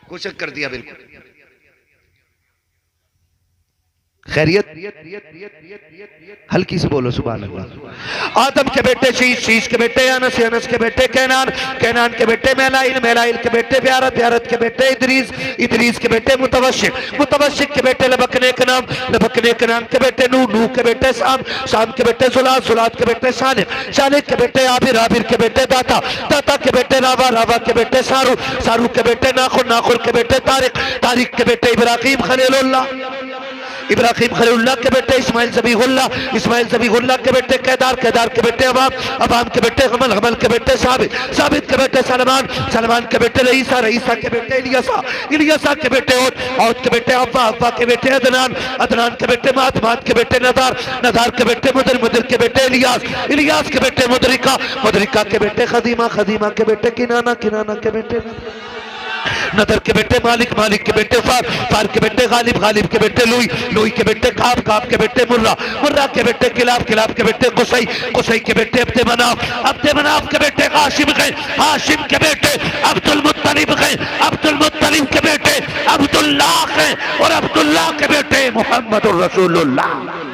कोशिश कर दिया बिल्कुल। खैरियत, हल्की से बोलो सुभान अल्लाह। आदम के बेटे शीश, शीश के बेटे अनस, अनस के बेटे कैनान, कैनान के बेटे मेलाइल, मेलाइल के बेटे ब्यारत, ब्यारत के बेटे इदरीस, इदरीस के बेटे मुतवशिक, मुतवशिक के बेटे लबकने के नाम, लबकने के नाम के बेटे नूह, नूह के बेटे शाम, शाम के बेटे जुलात, जुलात के बेटे सालिक, सालिक के बेटे आबिर, आबिर के बेटे दाता, दाता के बेटे रावा, रावा के बेटे सारू, सारू के बेटे नाखुर, नाखुर के बेटे तारिक, तारिक के बेटे इब्राहिम खलीलुल्लाह, इब्राहिम खलीलुल्लाह के बेटे इस्माइल ज़बीहुल्लाह, इस्माइल ज़बीहुल्लाह के बेटे केदार, केदार के बेटे अबाम, अबाम के बेटे हमल, हमल के बेटे साबित, साबित के बेटे सलमान, सलमान के बेटे रईसा, रईसा के बेटे इलियासा, इलियासा के बेटे औद, औद के बेटे अब्बा, अब्बा के बेटे अदनान, अदनान के बेटे मात, मात के बेटे नदार, नदार के बेटे मुदर, मुदर के बेटे इलियास, इलियास के बेटे मुदरिका, मुदरिका के बेटे खदीमा, खदीमा के बेटे किनाना, किनाना के बेटे नदर के बेटे मालिक, मालिक के बेटे फार, फार के बेटे गालिब, गालिब के बेटे लुई, लुई के बेटे काब, काब के बेटे मुर्रा, मुर्रा के बेटे किलाब, किलाब के बेटे कुसई, कुसई के बेटे अब्दे मनाफ, अब्दे मनाफ के बेटे हाशिम गए, हाशिम के बेटे अब्दुल मुत्तलिब गए, अब्दुल मुत्तलिब के बेटे अब्दुल्लाह गए, और अब्दुल्लाह के बेटे मोहम्मद रसूलुल्लाह।